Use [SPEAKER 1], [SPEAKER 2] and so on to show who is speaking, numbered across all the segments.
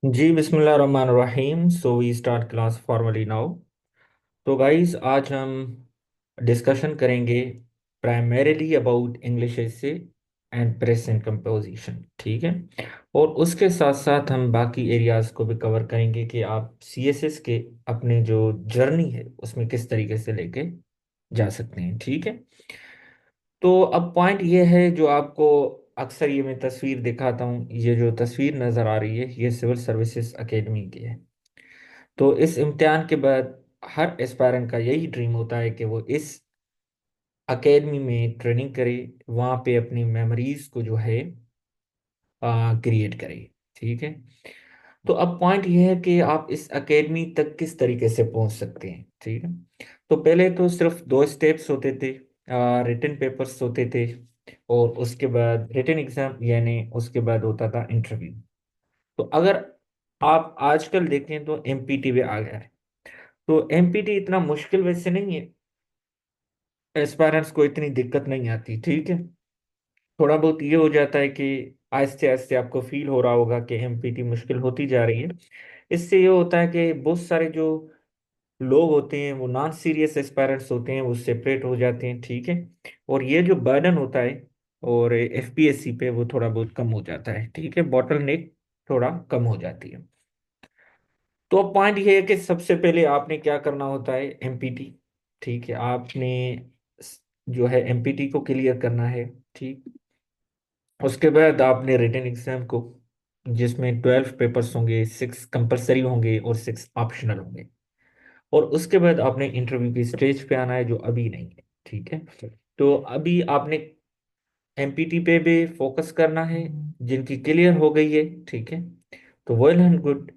[SPEAKER 1] जी बिस्मिल्लाहिर्रहमानिर्रहीम। So we start class formally now. तो guys, आज हम डिस्कशन करेंगे primarily about English essay and present composition. ठीक है। और उसके साथ साथ हम बाकी एरियाज को भी कवर करेंगे कि आप सीएसएस के अपने जो जर्नी है उसमें किस तरीके से लेके जा सकते हैं। ठीक है। तो अब पॉइंट ये है जो आपको अक्सर ये मैं तस्वीर दिखाता हूँ, ये जो तस्वीर नज़र आ रही है ये सिविल सर्विसेज एकेडमी की है। तो इस इम्तिहान के बाद हर एस्पायरेंट का यही ड्रीम होता है कि वो इस एकेडमी में ट्रेनिंग करे, वहाँ पे अपनी मेमोरीज को जो है क्रिएट करे। ठीक है। तो अब पॉइंट ये है कि आप इस एकेडमी तक किस तरीके से पहुंच सकते हैं। ठीक है। तो पहले तो सिर्फ दो स्टेप्स होते थे। रिटन पेपर्स होते थे और उसके बाद रिटन एग्जाम, यानी उसके बाद होता था इंटरव्यू। तो अगर आप आजकल देखें तो एमपीटी भी आ गया है। तो एमपीटी इतना मुश्किल वैसे नहीं है, एस्पायरेंट्स को इतनी दिक्कत नहीं आती। ठीक है। थोड़ा बहुत ये हो जाता है कि आहिस्ते आहिस्ते आपको फील हो रहा होगा कि एमपीटी मुश्किल होती जा रही है। इससे ये होता है कि बहुत सारे जो लोग होते हैं वो नॉन सीरियस एस्पायरेंट्स होते हैं, वो सेपरेट हो जाते हैं। ठीक है। और ये जो बर्डन होता है और एफपीएससी पे वो थोड़ा बहुत कम हो जाता है। ठीक है। बॉटल नेक थोड़ा कम हो जाती है। तो अब पॉइंट ये है कि सबसे पहले आपने क्या करना होता है, एमपीटी। ठीक है। आपने जो है एमपीटी को क्लियर करना है। ठीक। उसके बाद आपने रिटन एग्जाम को, जिसमें 12 पेपर्स होंगे, 6 कंपलसरी होंगे और 6 ऑप्शनल होंगे। और उसके बाद आपने इंटरव्यू की स्टेज पे आना है, जो अभी नहीं है। ठीक है। तो अभी आपने एमपीटी पे भी फोकस करना है, जिनकी क्लियर हो गई है। ठीक है। तो वेल एंड गुड।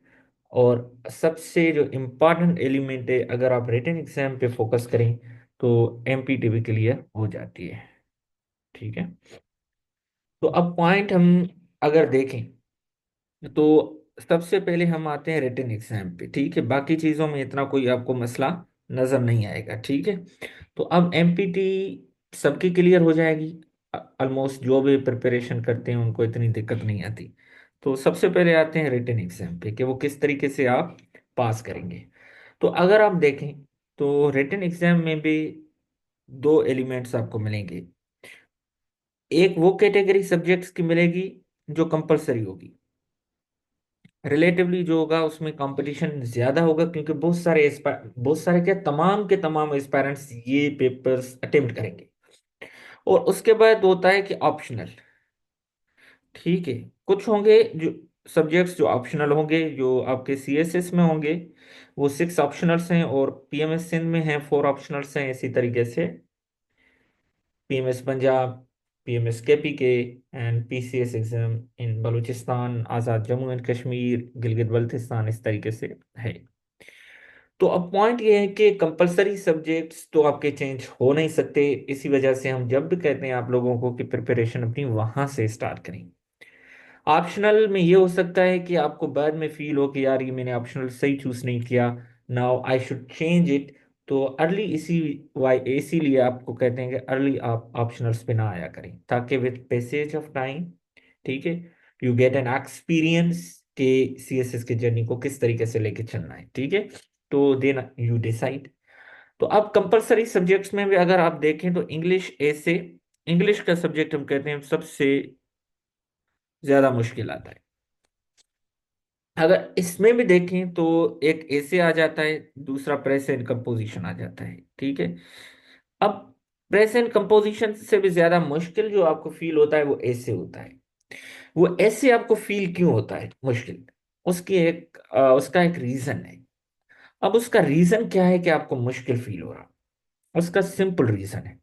[SPEAKER 1] और सबसे जो इम्पोर्टेंट एलिमेंट है, अगर आप रिटन एग्जाम पे फोकस करें तो एमपीटी भी क्लियर हो जाती है। ठीक है। तो अब पॉइंट हम अगर देखें तो सबसे पहले हम आते हैं रिटन एग्जाम पे। ठीक है। बाकी चीज़ों में इतना कोई आपको मसला नज़र नहीं आएगा। ठीक है। तो अब एमपीटी सबकी क्लियर हो जाएगी। ऑलमोस्ट जो भी प्रिपरेशन करते हैं उनको इतनी दिक्कत नहीं आती। तो सबसे पहले आते हैं रिटन एग्जाम पे कि वो किस तरीके से आप पास करेंगे। तो अगर आप देखें तो रिटन एग्जाम में भी दो एलिमेंट्स आपको मिलेंगे। एक वो कैटेगरी सब्जेक्ट्स की मिलेगी जो कंपलसरी होगी। रिलेटिवली जो होगा उसमें कंपटीशन ज्यादा होगा, क्योंकि बहुत सारे क्या, तमाम के तमाम एस्पायरेंट्स ये पेपर्स अटेम्प्ट करेंगे। और उसके बाद होता है कि ऑप्शनल। ठीक है। कुछ होंगे जो सब्जेक्ट्स जो ऑप्शनल होंगे, जो आपके सीएसएस में होंगे, वो 6 ऑप्शनल्स हैं। और पीएमएस सिंध में हैं 4 ऑप्शनल्स हैं। इसी तरीके से पीएमएस पंजाब, पीएमएस केपी के and PCS exam in Balochistan, Azad Jammu and Kashmir, Gilgit Baltistan, इस तरीके से है। तो अब पॉइंट ये है कि कंपलसरी सब्जेक्ट्स तो आपके चेंज हो नहीं सकते। इसी वजह से हम जब भी कहते हैं आप लोगों को कि प्रिपरेशन अपनी वहां से स्टार्ट करें। ऑप्शनल में ये हो सकता है कि आपको बाद में फील हो कि यार ये मैंने ऑप्शनल सही चूज नहीं किया, now I should change it. तो अर्ली इसी वाई इसीलिए आपको कहते हैं कि अर्ली आप ऑप्शनल्स पे ना आया करें, ताकि विद पैसेज ऑफ टाइम, ठीक है, यू गेट एन एक्सपीरियंस के सीएसएस के जर्नी को किस तरीके से लेके चलना है। ठीक है। तो देन यू डिसाइड। तो अब कंपलसरी सब्जेक्ट्स में भी अगर आप देखें तो इंग्लिश ऐसे, इंग्लिश का सब्जेक्ट हम कहते हैं सबसे ज्यादा मुश्किल आता है। अगर इसमें भी देखें तो एक ऐसे आ जाता है, दूसरा प्रेस एंड कंपोजिशन आ जाता है। ठीक है। अब प्रेस एंड कंपोजिशन से भी ज्यादा मुश्किल जो आपको फील होता है वो ऐसे होता है। वो ऐसे आपको फील क्यों होता है मुश्किल, उसका एक रीजन है। अब उसका रीजन क्या है कि आपको मुश्किल फील हो रहा, उसका सिंपल रीजन है,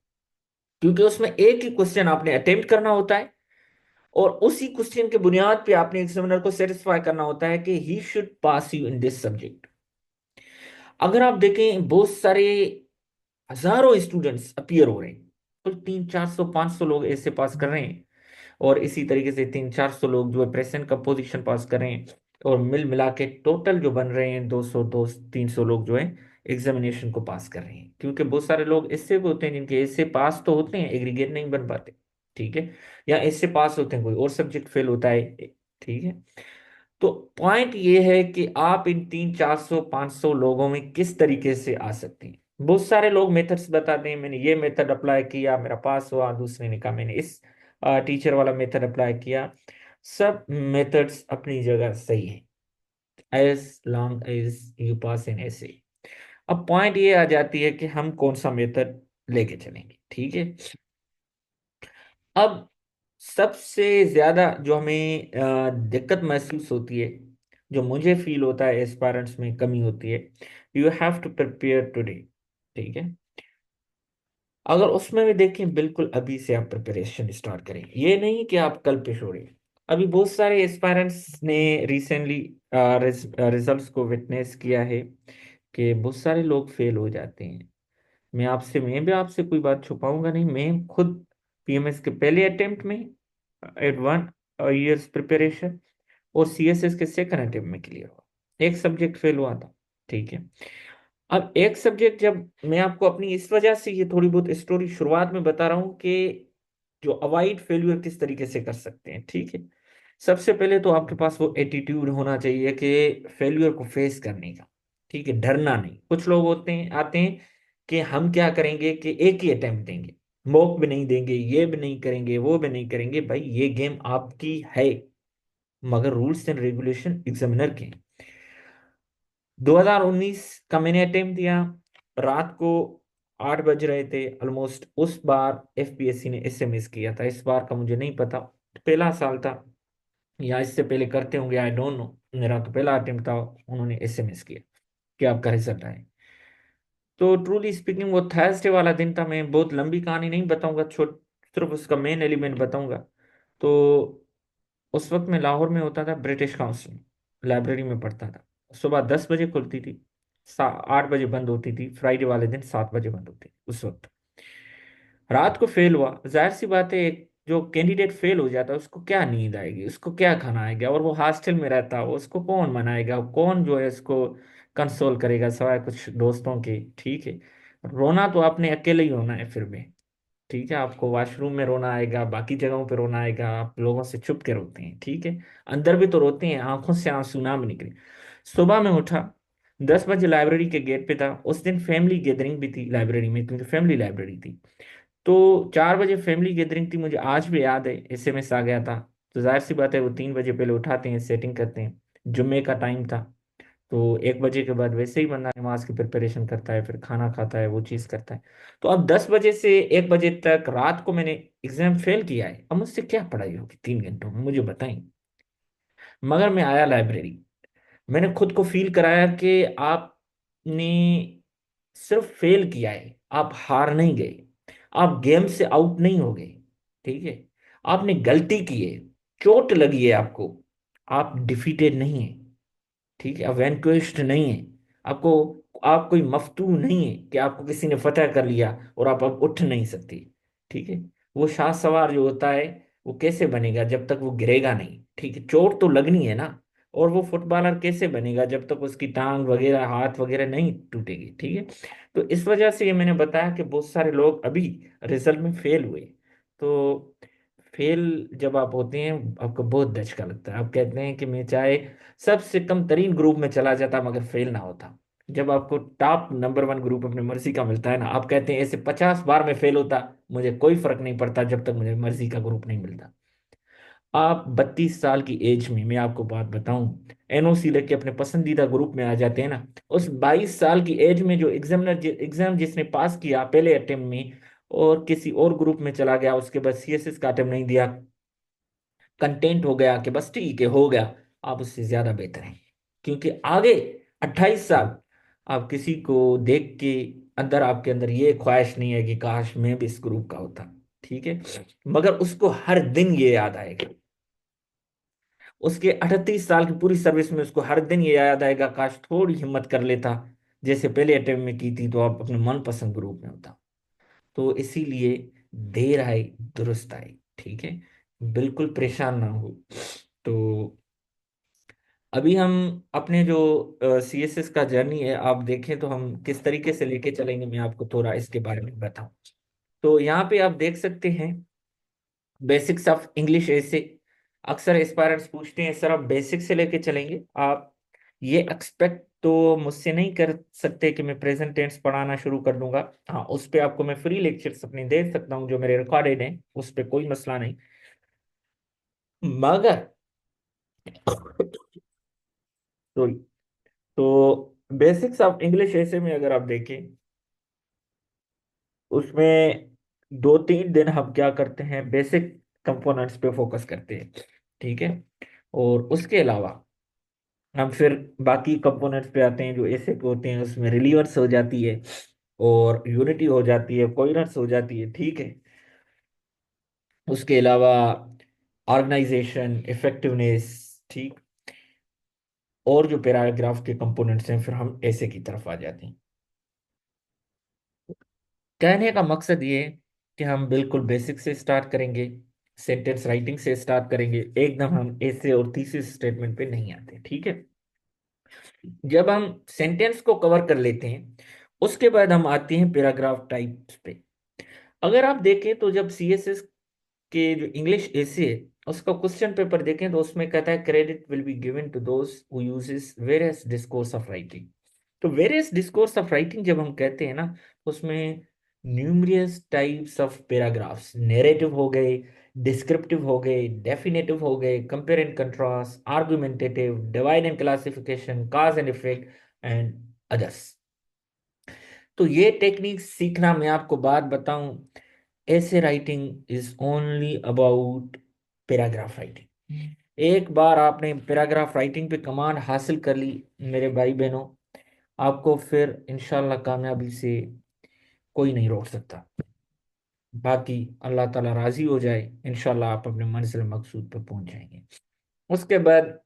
[SPEAKER 1] क्योंकि उसमें एक ही क्वेश्चन आपने अटेम्प्ट करना होता है। और उसी क्वेश्चन के बुनियाद पे आपने एग्जामिनर को सेटिस्फाई करना होता है कि he should pass you in this subject. अगर आप देखें बहुत सारे हजारों स्टूडेंट्स अपीयर हो रहे हैं, कुल 300 400 500 लोग ऐसे पास कर रहे हैं। और इसी तरीके से 300 400 लोग जो है प्रेजेंट का पोजीशन पास कर रहे हैं। और मिल मिला के टोटल जो बन रहे हैं 200 200 300 लोग जो है एग्जामिनेशन को पास कर रहे हैं। क्योंकि बहुत सारे लोग ऐसे भी होते हैं जिनके ऐसे पास तो होते हैं, एग्रीगेट नहीं बन पाते। ठीक है। या ऐसे पास होते हैं, कोई और सब्जेक्ट फेल होता है। ठीक है। तो पॉइंट ये है कि आप इन 300 400 500 लोगों में किस तरीके से आ सकते हैं। बहुत सारे लोग मेथड्स बताते हैं, मैंने ये मेथड अप्लाई किया मेरा पास हुआ, दूसरे ने कहा मैंने इस टीचर वाला मेथड अप्लाई किया। सब मेथड्स अपनी जगह सही है, as long as you pass in ऐसे। अब पॉइंट ये आ जाती है कि हम कौन सा मेथड लेके चलेंगे, ठीक है। अब सबसे ज्यादा जो हमें दिक्कत महसूस होती है, जो मुझे फील होता है एस्पायरेंट्स में कमी होती है, you have to prepare today, ठीक है। अगर उसमें भी देखें, बिल्कुल अभी से आप प्रिपरेशन स्टार्ट करें, ये नहीं कि आप कल पे छोड़ें। अभी बहुत सारे एस्पायरेंट्स ने रिसेंटली रिजल्ट्स को विटनेस किया है कि बहुत सारे लोग फेल हो जाते हैं। मैं भी आपसे कोई बात छुपाऊंगा नहीं, मैं खुद पीएमएस के पहले अटेम्प्ट में एट 1 ईयर्स प्रिपरेशन और सीएसएस के सेकंड अटेम्प्ट में क्लियर हुआ, एक सब्जेक्ट फेल हुआ था, ठीक है। अब एक सब्जेक्ट, जब मैं आपको अपनी इस वजह से ये थोड़ी बहुत स्टोरी शुरुआत में बता रहा हूँ कि जो अवॉइड फेल्यूर किस तरीके से कर सकते हैं, ठीक है। सबसे पहले तो आपके पास वो एटीट्यूड होना चाहिए कि फेल्यूर को फेस करने का, ठीक है, डरना नहीं। कुछ लोग होते हैं आते हैं कि हम क्या करेंगे कि एक ही अटेम्प्ट देंगे, मॉक भी नहीं देंगे, ये भी नहीं करेंगे, वो भी नहीं करेंगे। भाई ये गेम आपकी है, मगर रूल्स एंड रेगुलेशन एग्जामिनर के हैं। 2019 का मैंने अटेम्प्ट दिया, रात को 8 बज रहे थे ऑलमोस्ट। उस बार एफपीएससी ने एसएमएस किया था, इस बार का मुझे नहीं पता, पहला साल था या इससे पहले करते होंगे, आई डोंट नो। मेरा तो पहला अटेम्प्ट था, उन्होंने एसएमएस किया कि आपका रिजल्ट आए। तो ट्रूली स्पीकिंग वो थर्सडे वाला दिन था। मैं बहुत लंबी कहानी नहीं बताऊंगा, छोट सिर्फ उसका मेन एलिमेंट बताऊंगा। तो उस वक्त मैं लाहौर में होता था, ब्रिटिश काउंसिल लाइब्रेरी में पढ़ता था। सुबह 10 बजे खुलती थी, 8 बजे बंद होती थी, फ्राइडे वाले दिन 7 बजे बंद होती थी। उस वक्त रात को फेल हुआ, जाहिर सी बात है एक जो कैंडिडेट फेल हो जाता है उसको क्या नींद आएगी, उसको क्या खाना आएगा, और वो हॉस्टल में रहता है, उसको कौन मनाएगा, कौन जो है इसको कंसोल करेगा सवाए कुछ दोस्तों के, ठीक है। रोना तो आपने अकेले ही होना है फिर भी, ठीक है। आपको वॉशरूम में रोना आएगा, बाकी जगहों पे रोना आएगा, आप लोगों से छुप के रोते हैं, ठीक है। अंदर भी तो रोते हैं, आंखों से आंसू ना भी निकले। सुबह में उठा, 10 बजे लाइब्रेरी के गेट पे था। उस दिन फैमिली गैदरिंग भी थी लाइब्रेरी में, क्योंकि फैमिली लाइब्रेरी थी। तो 4 बजे फैमिली गैदरिंग थी, मुझे आज भी याद है, एसएमएस आ गया था। तो जाहिर सी बात है वो 3 बजे पहले उठाते हैं, सेटिंग करते हैं। जुम्मे का टाइम था, तो 1 बजे के बाद वैसे ही बंदा नमाज की प्रिपरेशन करता है, फिर खाना खाता है, वो चीज़ करता है। तो अब 10 बजे से 1 बजे तक रात को मैंने एग्जाम फेल किया है, अब मुझसे क्या पढ़ाई होगी 3 घंटों में, मुझे बताएं। मगर मैं आया लाइब्रेरी, मैंने खुद को फील कराया कि आपने सिर्फ फेल किया है, आप हार नहीं गए, आप गेम से आउट नहीं हो गए, ठीक है। आपने गलती की है, चोट लगी है आपको, आप डिफीटेड नहीं है, ठीक है, आप वैनक्विश्ड नहीं है। आपको, आप कोई मफतूह नहीं है कि आपको किसी ने फतह कर लिया और आप अब उठ नहीं सकते, ठीक है। वो शाह सवार जो होता है वो कैसे बनेगा जब तक वो गिरेगा नहीं, ठीक है, चोट तो लगनी है ना। और वो फुटबॉलर कैसे बनेगा जब तक उसकी टांग वगैरह हाथ वगैरह नहीं टूटेगी, ठीक है। तो इस वजह से ये मैंने बताया कि बहुत सारे लोग अभी रिजल्ट में फेल हुए। तो फेल जब आप होते हैं, आपको बहुत धचका लगता है, आप कहते हैं कि मैं चाहे सबसे कम तरीन ग्रुप में चला जाता मगर फेल ना होता। जब आपको टॉप नंबर 1 ग्रुप अपनी मर्जी का मिलता है ना, आप कहते हैं ऐसे 50 बार में फेल होता, मुझे कोई फर्क नहीं पड़ता जब तक मुझे मर्जी का ग्रुप नहीं मिलता। आप 32 साल की एज में, मैं आपको बात बताऊं, एनओसी लेके अपने पसंदीदा ग्रुप में आ जाते हैं ना, उस 22 साल की एज में जो एग्जाम जिसने पास किया पहले अटेम्प्ट में और किसी और ग्रुप में चला गया, उसके बाद सीएसएस का अटेम्प्ट नहीं दिया, कंटेंट हो गया कि बस ठीक है हो गया, आप उससे ज्यादा बेहतर हैं। क्योंकि आगे 28 साल आप किसी को देख के अंदर, आपके अंदर ये ख्वाहिश नहीं है कि काश मैं भी इस ग्रुप का होता, ठीक है। मगर उसको हर दिन ये याद आएगा, उसके 38 साल की पूरी सर्विस में उसको हर दिन ये याद आएगा, काश थोड़ी हिम्मत कर लेता, जैसे पहले अटेम्प्ट में की थी, तो आप अपने मनपसंद ग्रुप में होता। तो इसीलिए देर आई दुरुस्त आई, ठीक है, बिल्कुल परेशान ना हो। तो अभी हम अपने जो सीएसएस का जर्नी है, आप देखें तो हम किस तरीके से लेके चलेंगे, मैं आपको थोड़ा इसके बारे में बताऊं। तो यहाँ पे आप देख सकते हैं बेसिक्स ऑफ इंग्लिश ऐसे, अक्सर एस्पायरेंट्स पूछते हैं सर आप बेसिक से लेके चलेंगे, आप ये एक्सपेक्ट तो मुझसे नहीं कर सकते कि मैं प्रेजेंट टेंस पढ़ाना शुरू कर दूंगा। हाँ, उस पे आपको मैं फ्री लेक्चर्स अपने दे सकता हूँ जो मेरे रिकॉर्डेड हैं, उस पे कोई मसला नहीं। मगर सॉरी, तो बेसिक्स ऑफ इंग्लिश ऐसे में अगर आप देखें, उसमें 2-3 दिन हम क्या करते हैं, बेसिक कंपोनेंट्स पे फोकस करते हैं, ठीक है। और उसके अलावा हम फिर बाकी कंपोनेंट्स पे आते हैं जो ऐसे के होते हैं, उसमें रिलीवेंस हो जाती है और यूनिटी हो जाती है, कोहेरेंस हो जाती है, ठीक है। उसके अलावा ऑर्गेनाइजेशन, इफेक्टिवनेस, ठीक। और जो पैराग्राफ के कंपोनेंट्स हैं फिर हम ऐसे की तरफ आ जाते हैं। कहने का मकसद ये है कि हम बिल्कुल बेसिक से स्टार्ट करेंगे, सेंटेंस राइटिंग से स्टार्ट करेंगे, एकदम हम ऐसे और थीसिस स्टेटमेंट पे नहीं आते, ठीक है। जब हम सेंटेंस को कवर कर लेते हैं उसके बाद हम आते हैं पैराग्राफ टाइप्स पे। अगर आप देखें तो जब सीएसएस के जो इंग्लिश एसे है उसका क्वेश्चन पेपर देखें तो उसमें कहता है credit will be given to those who uses various discourse of writing. तो वेरियस डिस्कोर्स ऑफ राइटिंग जब हम कहते हैं ना, उसमें numerous types of paragraphs, narrative हो गए, डिस्क्रिप्टिव हो गए, डेफिनेटिव हो गए, compare and contrast, argumentative, divide and classification, cause and effect and others. तो ये टेक्निक सीखना, मैं आपको बात बताऊं, essay writing is only about paragraph writing. एक बार आपने पैराग्राफ राइटिंग पे कमांड हासिल कर ली मेरे भाई बहनों, आपको फिर इंशाल्लाह कामयाबी से कोई नहीं रोक सकता। बाकी अल्लाह ताला राजी हो जाए, इंशाल्लाह आप अपने मंजिल मकसूद पर पहुंच जाएंगे। उसके बाद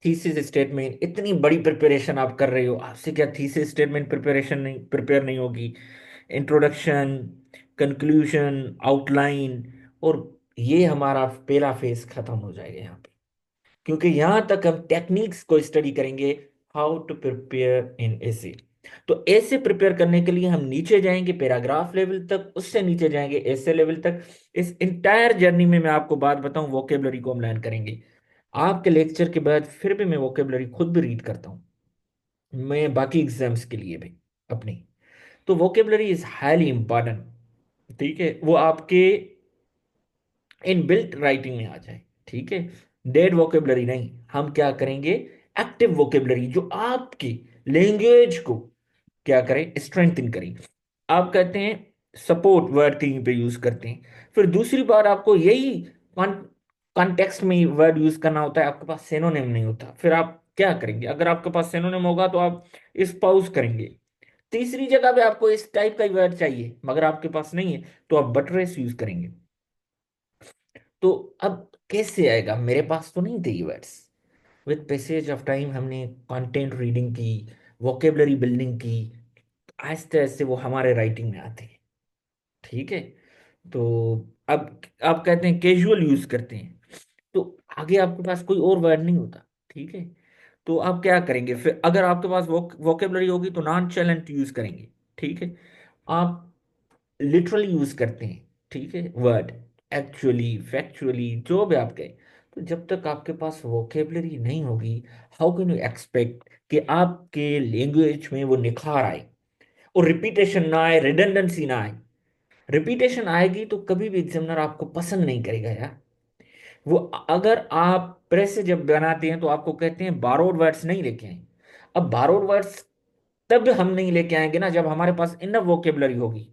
[SPEAKER 1] थीसिस स्टेटमेंट, इतनी बड़ी प्रिपरेशन आप कर रहे हो, आपसे क्या थीसिस स्टेटमेंट प्रिपरेशन नहीं, प्रिपेयर नहीं होगी? इंट्रोडक्शन, कंक्लूजन, आउटलाइन, और ये हमारा पहला फेज खत्म हो जाएगा यहाँ पे। क्योंकि यहाँ तक हम टेक्निक्स को स्टडी करेंगे, हाउ टू प्रिपेयर इन एसे। तो ऐसे प्रिपेयर करने के लिए हम नीचे जाएंगे पैराग्राफ लेवल तक, उससे नीचे जाएंगे ऐसे लेवल तक। इस इंटायर जर्नी में मैं आपको बात बताऊं, वोकेबलरी को हम लर्न करेंगे। आपके लेक्चर के बाद फिर भी मैं वोकेबलरी खुद भी रीड करता हूँ, मैं बाकी एग्जाम्स के लिए भी अपनी। तो वोकेबलरी इज हाईली इंपॉर्टेंट, ठीक है। वो आपके इन बिल्ट राइटिंग में आ जाए, ठीक है। डेड वोकेबलरी नहीं, हम क्या करेंगे, एक्टिव वोकेबलरी जो आपकी लैंग्वेज को क्या करें, स्ट्रेंथन करें। आप कहते हैं सपोर्ट वर्ड कहीं पे यूज करते हैं, फिर दूसरी बार आपको यही कॉन्टेक्स्ट में वर्ड यूज करना होता है, आपके पास सिनोनिम नहीं होता, फिर आप क्या करेंगे? अगर आपके पास सिनोनिम होगा तो आप स्पाउस करेंगे। तीसरी जगह पे आपको इस टाइप का ही वर्ड चाहिए मगर आपके पास नहीं है, तो आप बटरेस यूज करेंगे। तो अब कैसे आएगा, मेरे पास तो नहीं थे ये words. With passage of time हमने कंटेंट रीडिंग की, वोकेबलरी बिल्डिंग की, आहिस्ते आहिस्ते वो हमारे राइटिंग में आते हैं, ठीक है। तो अब आप कहते हैं कैजुअल यूज करते हैं, तो आगे आपके पास कोई और वर्ड नहीं होता, ठीक है। तो आप क्या करेंगे फिर, अगर आपके पास वोकेबलरी होगी तो नॉन चैलेंज यूज करेंगे, ठीक है। आप लिटरली यूज करते हैं, ठीक है, वर्ड, एक्चुअली, फैक्चुअली, जो भी आप कहें। तो जब तक आपके पास वोकेबलरी नहीं होगी, हाउ कैन यू एक्सपेक्ट कि आपके लैंग्वेज में वो निखार आए और रिपीटेशन ना आए, रिडंडेंसी ना आए। रिपीटेशन आएगी तो कभी भी एग्जामिनर आपको पसंद नहीं करेगा यार। वो अगर आप प्रेस से जब बनाते हैं तो आपको कहते हैं बारोड वर्ड्स नहीं लेके आए। अब बारोड वर्ड्स तब हम नहीं लेके आएंगे ना जब हमारे पास इनफ वोकेबलरी होगी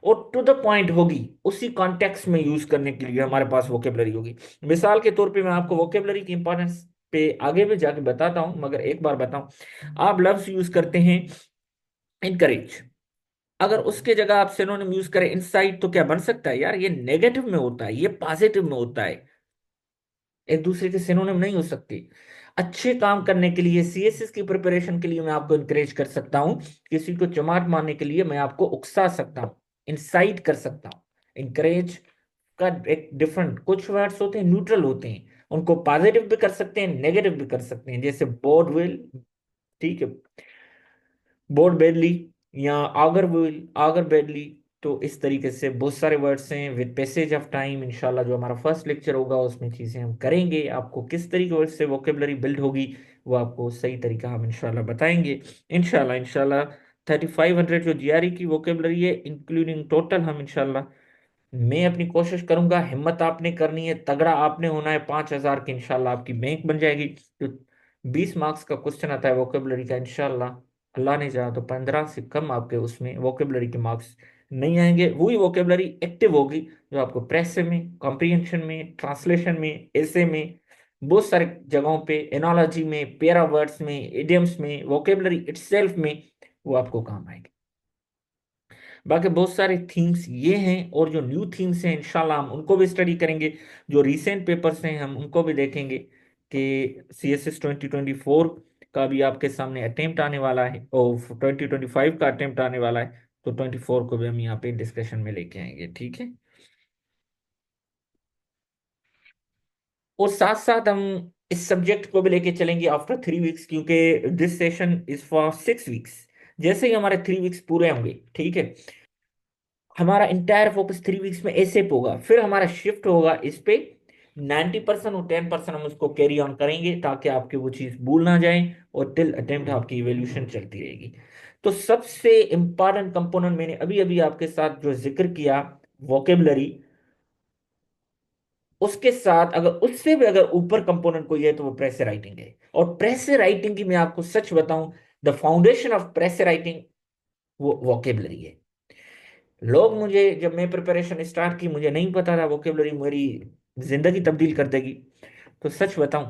[SPEAKER 1] और टू द पॉइंट होगी, उसी कॉन्टेक्स्ट में यूज करने के लिए हमारे पास वोकेबलरी होगी। मिसाल के तौर पे मैं आपको वोकेबलरी की इंपॉर्टेंस पे आगे भी जाके बताता हूं, मगर एक बार बताऊं, आप लफ्ज यूज करते हैं इनकरेज, अगर उसके जगह आप सिनोनिम यूज करें इनसाइट तो क्या बन सकता है यार, ये नेगेटिव में होता है, ये पॉजिटिव में होता है, एक दूसरे के सिनोनिम नहीं हो सकते। अच्छे काम करने के लिए, सीएसएस की प्रिपरेशन के लिए मैं आपको इनकरेज कर सकता हूं, किसी को चमाट मारने के लिए मैं आपको उकसा सकता हूं, इंसाइट कर सकता हूं। इनकरेज का एक डिफरेंट, कुछ वर्ड्स होते हैं न्यूट्रल होते हैं, उनको पॉजिटिव भी कर सकते हैं, नेगेटिव भी कर सकते हैं, जैसे बोर्ड विल, ठीक है, बोर्ड बेडली, या आगर विल, आगर बेडली, तो इस तरीके से बहुत सारे वर्ड्स हैं। विद पैसेज ऑफ टाइम इंशाल्लाह जो हमारा फर्स्ट लेक्चर होगा उसमें चीज़ें हम करेंगे, आपको किस तरीके से वोकेबलरी बिल्ड होगी वो आपको सही तरीका हम इंशाल्लाह बताएंगे। इंशाल्लाह इंशाल्लाह 3500 जो जीआरई की वोकेबलरी है इंक्लूडिंग टोटल, हम इंशाल्लाह, मैं अपनी कोशिश करूंगा, हिम्मत आपने करनी है, तगड़ा आपने होना है, 5000 की इंशाल्लाह आपकी बैंक बन जाएगी। तो 20 मार्क्स का क्वेश्चन आता है वोकेबलरी का, इंशाल्लाह अल्लाह ने चाहा तो 15 से कम आपके उसमें वोकेबलरी के मार्क्स नहीं आएंगे। वही वोकेबलरी एक्टिव होगी जो आपको प्रेस में, कॉम्प्रिहेंशन में, ट्रांसलेशन में, ऐसे में, बहुत सारे जगहों पे, एनोलॉजी में, पेरा वर्ड्स में, इडियम्स में, वोकेबलरी इटसेल्फ में वो आपको काम आएगी। बाकी बहुत सारे थीम्स ये हैं, और जो न्यू थीम्स हैं इंशाल्लाह हम उनको भी स्टडी करेंगे। जो रिसेंट पेपर्स हैं हम उनको भी देखेंगे कि CSS 2024 का भी आपके सामने अटेम्प्ट आने वाला है और 2025 का अटेम्प्ट आने वाला है, तो 24 को भी हम यहाँ पे डिस्कशन में लेके आएंगे, ठीक है। और साथ साथ हम इस सब्जेक्ट को भी लेके चलेंगे आफ्टर 3 वीक्स, क्योंकि this session is for 6 weeks. जैसे ही हमारे 3 वीक्स पूरे होंगे, ठीक है, हमारा इंटायर फोकस 3 वीक्स में ऐसे पे होगा, फिर हमारा शिफ्ट होगा इस पे 90% और 10% हम उसको कैरी ऑन करेंगे ताकि आपकी वो चीज़ भूल ना जाए, और टिल अटेम्प्ट आपकी इवोल्यूशन चलती रहेगी। तो सबसे इंपॉर्टेंट कंपोनेंट मैंने अभी अभी आपके साथ जो जिक्र किया, वोकेबलरी, उसके साथ अगर उससे भी अगर ऊपर कंपोनेंट कोई है तो वो प्रेस राइटिंग है। और प्रेस राइटिंग की मैं आपको सच बताऊं, the foundation of press writing वो वोकेबलरी है। लोग मुझे, जब मैं प्रिपरेशन स्टार्ट की मुझे नहीं पता था वोकेबलरी मेरी जिंदगी तब्दील कर देगी। तो सच बताऊं,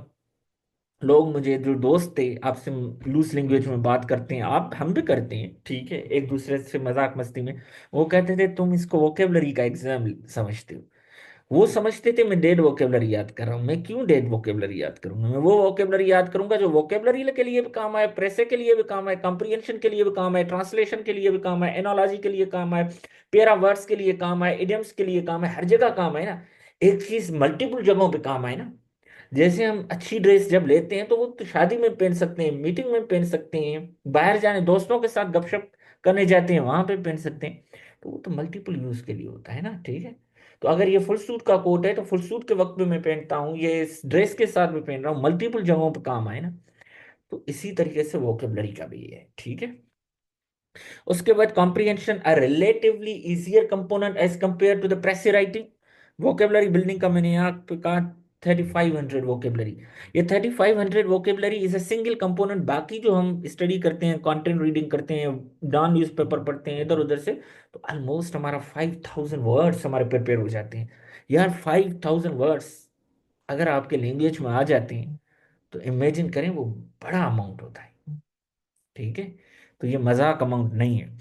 [SPEAKER 1] लोग मुझे, जो दोस्त थे, आपसे लूज लैंग्वेज में बात करते हैं, आप हम भी करते हैं, ठीक है, एक दूसरे से मजाक मस्ती में, वो कहते थे तुम इसको वोकेबलरी का एग्जाम समझते हो। वो समझते थे मैं डेड वोकेबलरी याद कर रहा हूँ। मैं क्यों डेड वोकेबलरी याद करूंगा? मैं वो वोकेबलरी याद करूंगा जो वोकेबलरी के लिए भी काम आए, प्रेसे के लिए भी काम आए, कॉम्प्रिहेंशन के लिए भी काम आए, ट्रांसलेशन के लिए भी काम आए, एनोलॉजी के लिए काम आए, पेरा वर्ड्स के लिए काम आए, इडियम्स के लिए काम आए, हर जगह काम आए ना। एक चीज मल्टीपल जगहों पे काम आए ना। जैसे हम अच्छी ड्रेस जब लेते हैं तो वो तो शादी में पहन सकते हैं, मीटिंग में पहन सकते हैं, बाहर जाने दोस्तों के साथ गपशप करने जाते हैं वहां पे पहन सकते हैं। तो वो तो मल्टीपल यूज के लिए होता है ना, ठीक है। तो अगर ये फुल सूट का कोट है तो फुल सूट के वक्त भी मैं पहनता हूँ, ये इस ड्रेस के साथ भी पहन रहा हूँ, मल्टीपल जगहों पे काम आए ना। तो इसी तरीके से वोकेबलरी का भी है, ठीक है। उसके बाद comprehension, a relatively easier component as compare to the precis writing. Vocabulary building का मैंने यहाँ पे कहा 3500 वोकेबलरी। ये 3500 vocabulary is a single component. बाकी जो हम स्टडी करते हैं, कंटेंट रीडिंग करते हैं, डॉन न्यूज़पेपर पढ़ते हैं इधर उधर से, तो ऑलमोस्ट हमारा 5000 वर्ड्स हमारे प्रिपेयर हो जाते हैं। यार 5000 वर्ड्स अगर आपके लैंग्वेज में आ जाते हैं तो इमेजिन करें वो बड़ा अमाउंट होता है, ठीक है। तो ये मजाक अमाउंट नहीं है।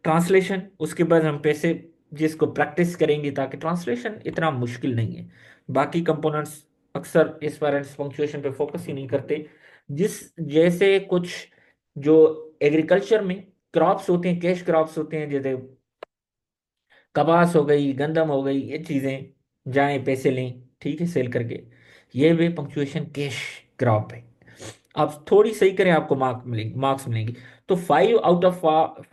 [SPEAKER 1] ट्रांसलेशन, उसके बाद हम पैसे जिसको प्रैक्टिस करेंगे, ताकि ट्रांसलेशन इतना मुश्किल नहीं है। बाकी कंपोनेंट्स अक्सर इस पेरेंट्स पंक्चुएशन पे फोकस ही नहीं करते। जिस जैसे कुछ जो एग्रीकल्चर में क्रॉप्स होते हैं, कैश क्रॉप्स होते हैं, जैसे कपास हो गई, गंदम हो गई, ये चीजें जाएं पैसे लें, ठीक है, सेल करके, ये भी पंक्चुएशन कैश क्रॉप है। आप थोड़ी सही करें आपको मार्क्स मिलेंगे। तो 5 आउट ऑफ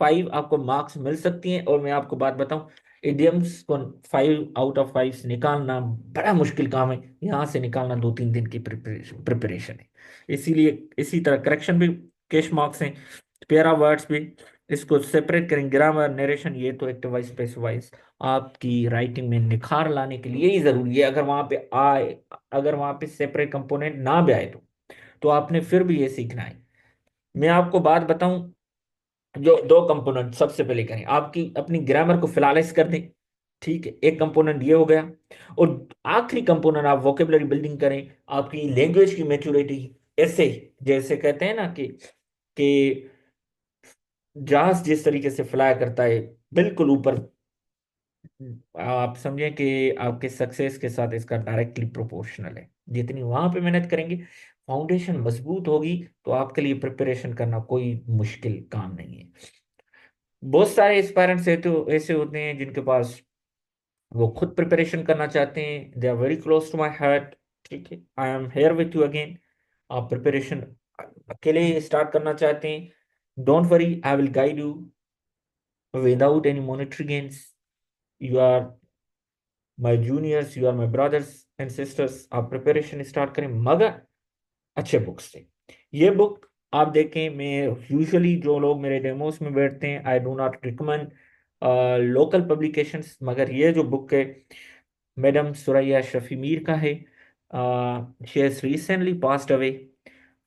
[SPEAKER 1] 5 आपको मार्क्स मिल सकती हैं। और मैं आपको बात बताऊं, इडियम्स को 5 आउट ऑफ 5 से निकालना बड़ा मुश्किल काम है। यहाँ से निकालना 2-3 दिन की प्रिपरेशन है। इसीलिए इसी तरह करेक्शन भी कैश मार्क्स हैं, पेरा वर्ड्स भी, इसको सेपरेट करें, ग्रामर, नरेशन, ये तो एक्टिव वाइज पैसिव वाइज आपकी राइटिंग में निखार लाने के लिए ही जरूरी है। अगर वहां पे आए, अगर वहां पे सेपरेट कंपोनेंट ना भी आए तो आपने फिर भी ये सीखना है। मैं आपको बात बताऊं, जो दो कंपोनेंट सबसे पहले करें, आपकी अपनी ग्रामर को फिलहालाइज कर दें, ठीक है, एक कंपोनेंट ये हो गया। और आखिरी कंपोनेंट आप वोकेबलरी बिल्डिंग करें, आपकी लैंग्वेज की मैच्योरिटी, ऐसे जैसे कहते हैं ना कि जहाज जिस तरीके से फ्लाई करता है बिल्कुल ऊपर, आप समझें कि आपके सक्सेस के साथ इसका डायरेक्टली प्रोपोर्शनल है। जितनी वहां पे मेहनत करेंगे, फाउंडेशन मजबूत होगी, तो आपके लिए प्रिपरेशन करना कोई मुश्किल काम नहीं है। बहुत सारे एस्पायरेंट्स ऐसे होते हैं जिनके पास वो खुद प्रिपरेशन करना चाहते हैं, they are very close to my heart, ठीक है, I am here with you again. आप प्रिपरेशन अकेले स्टार्ट करना चाहते हैं, don't worry, I will guide you. Without any monetary gains. You are my juniors, you are my brothers and sisters. आप preparation start करें, मगर अच्छे बुक से। ये बुक आप देखें, मैं यूजुअली जो लोग मेरे डेमोस में बैठते हैं, I do not recommend local publications, मगर ये जो बुक है मैडम सुरैया शफी मीर का है। She has recently passed away,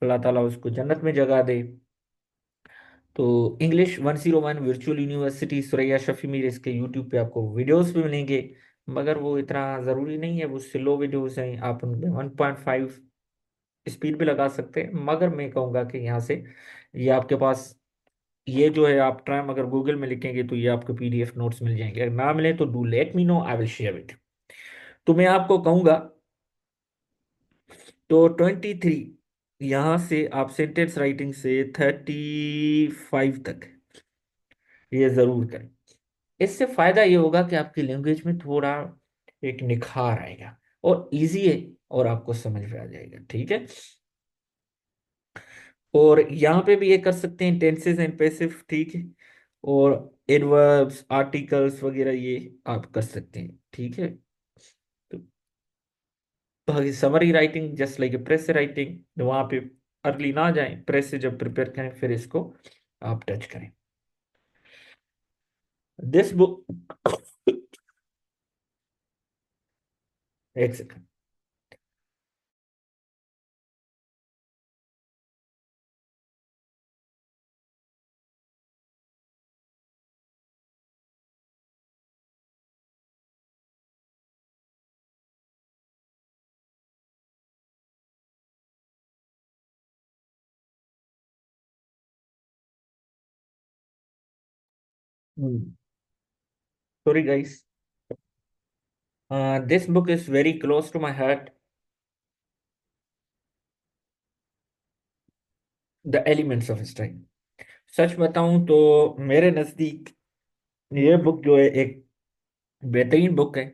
[SPEAKER 1] अल्लाह ताला उसको जन्नत में जगह दे। तो English 101 virtual university Suraiya Shafi Mir, इसके यूट्यूब पे आपको वीडियोस भी मिलेंगे, मगर वो इतना ज़रूरी नहीं है, वो स्लो वीडियोस हैं, आप उनमें 1.5 स्पीड भी लगा सकते हैं। मगर मैं कहूँगा कि यहाँ से ये आपके पास, ये जो है आप ट्राई अगर गूगल में लिखेंगे तो ये आपको पीडीएफ नोट्स मिल जाएंगे। अगर ना मिले तो do let me know, I will share it. तो मैं आपको कहूँगा, तो 23, यहाँ से आप सेंटेंस राइटिंग से 35 तक ये ज़रूर करें। इससे फायदा ये होगा कि आपकी लैंग्वेज में थोड़ा एक निखार आएगा, और इजी है, और आपको समझ में आ जाएगा। ठीक है। और यहाँ पे भी ये कर सकते हैं टेंसेस एंड पैसिव, ठीक है, और एडवर्ब्स आर्टिकल्स वगैरह ये आप कर सकते हैं। ठीक है। तो बाकी summary writing just like press writing, वहाँ पे अर्ली ना जाएं, प्रेस से जब प्रिपेयर करें फिर इसको आप टच करें। दिस बुक एक second. Sorry guys, this book is very close to my heart, the elements of style. सच बताऊं तो मेरे नज़दीक ये बुक जो है एक बेहतरीन बुक है,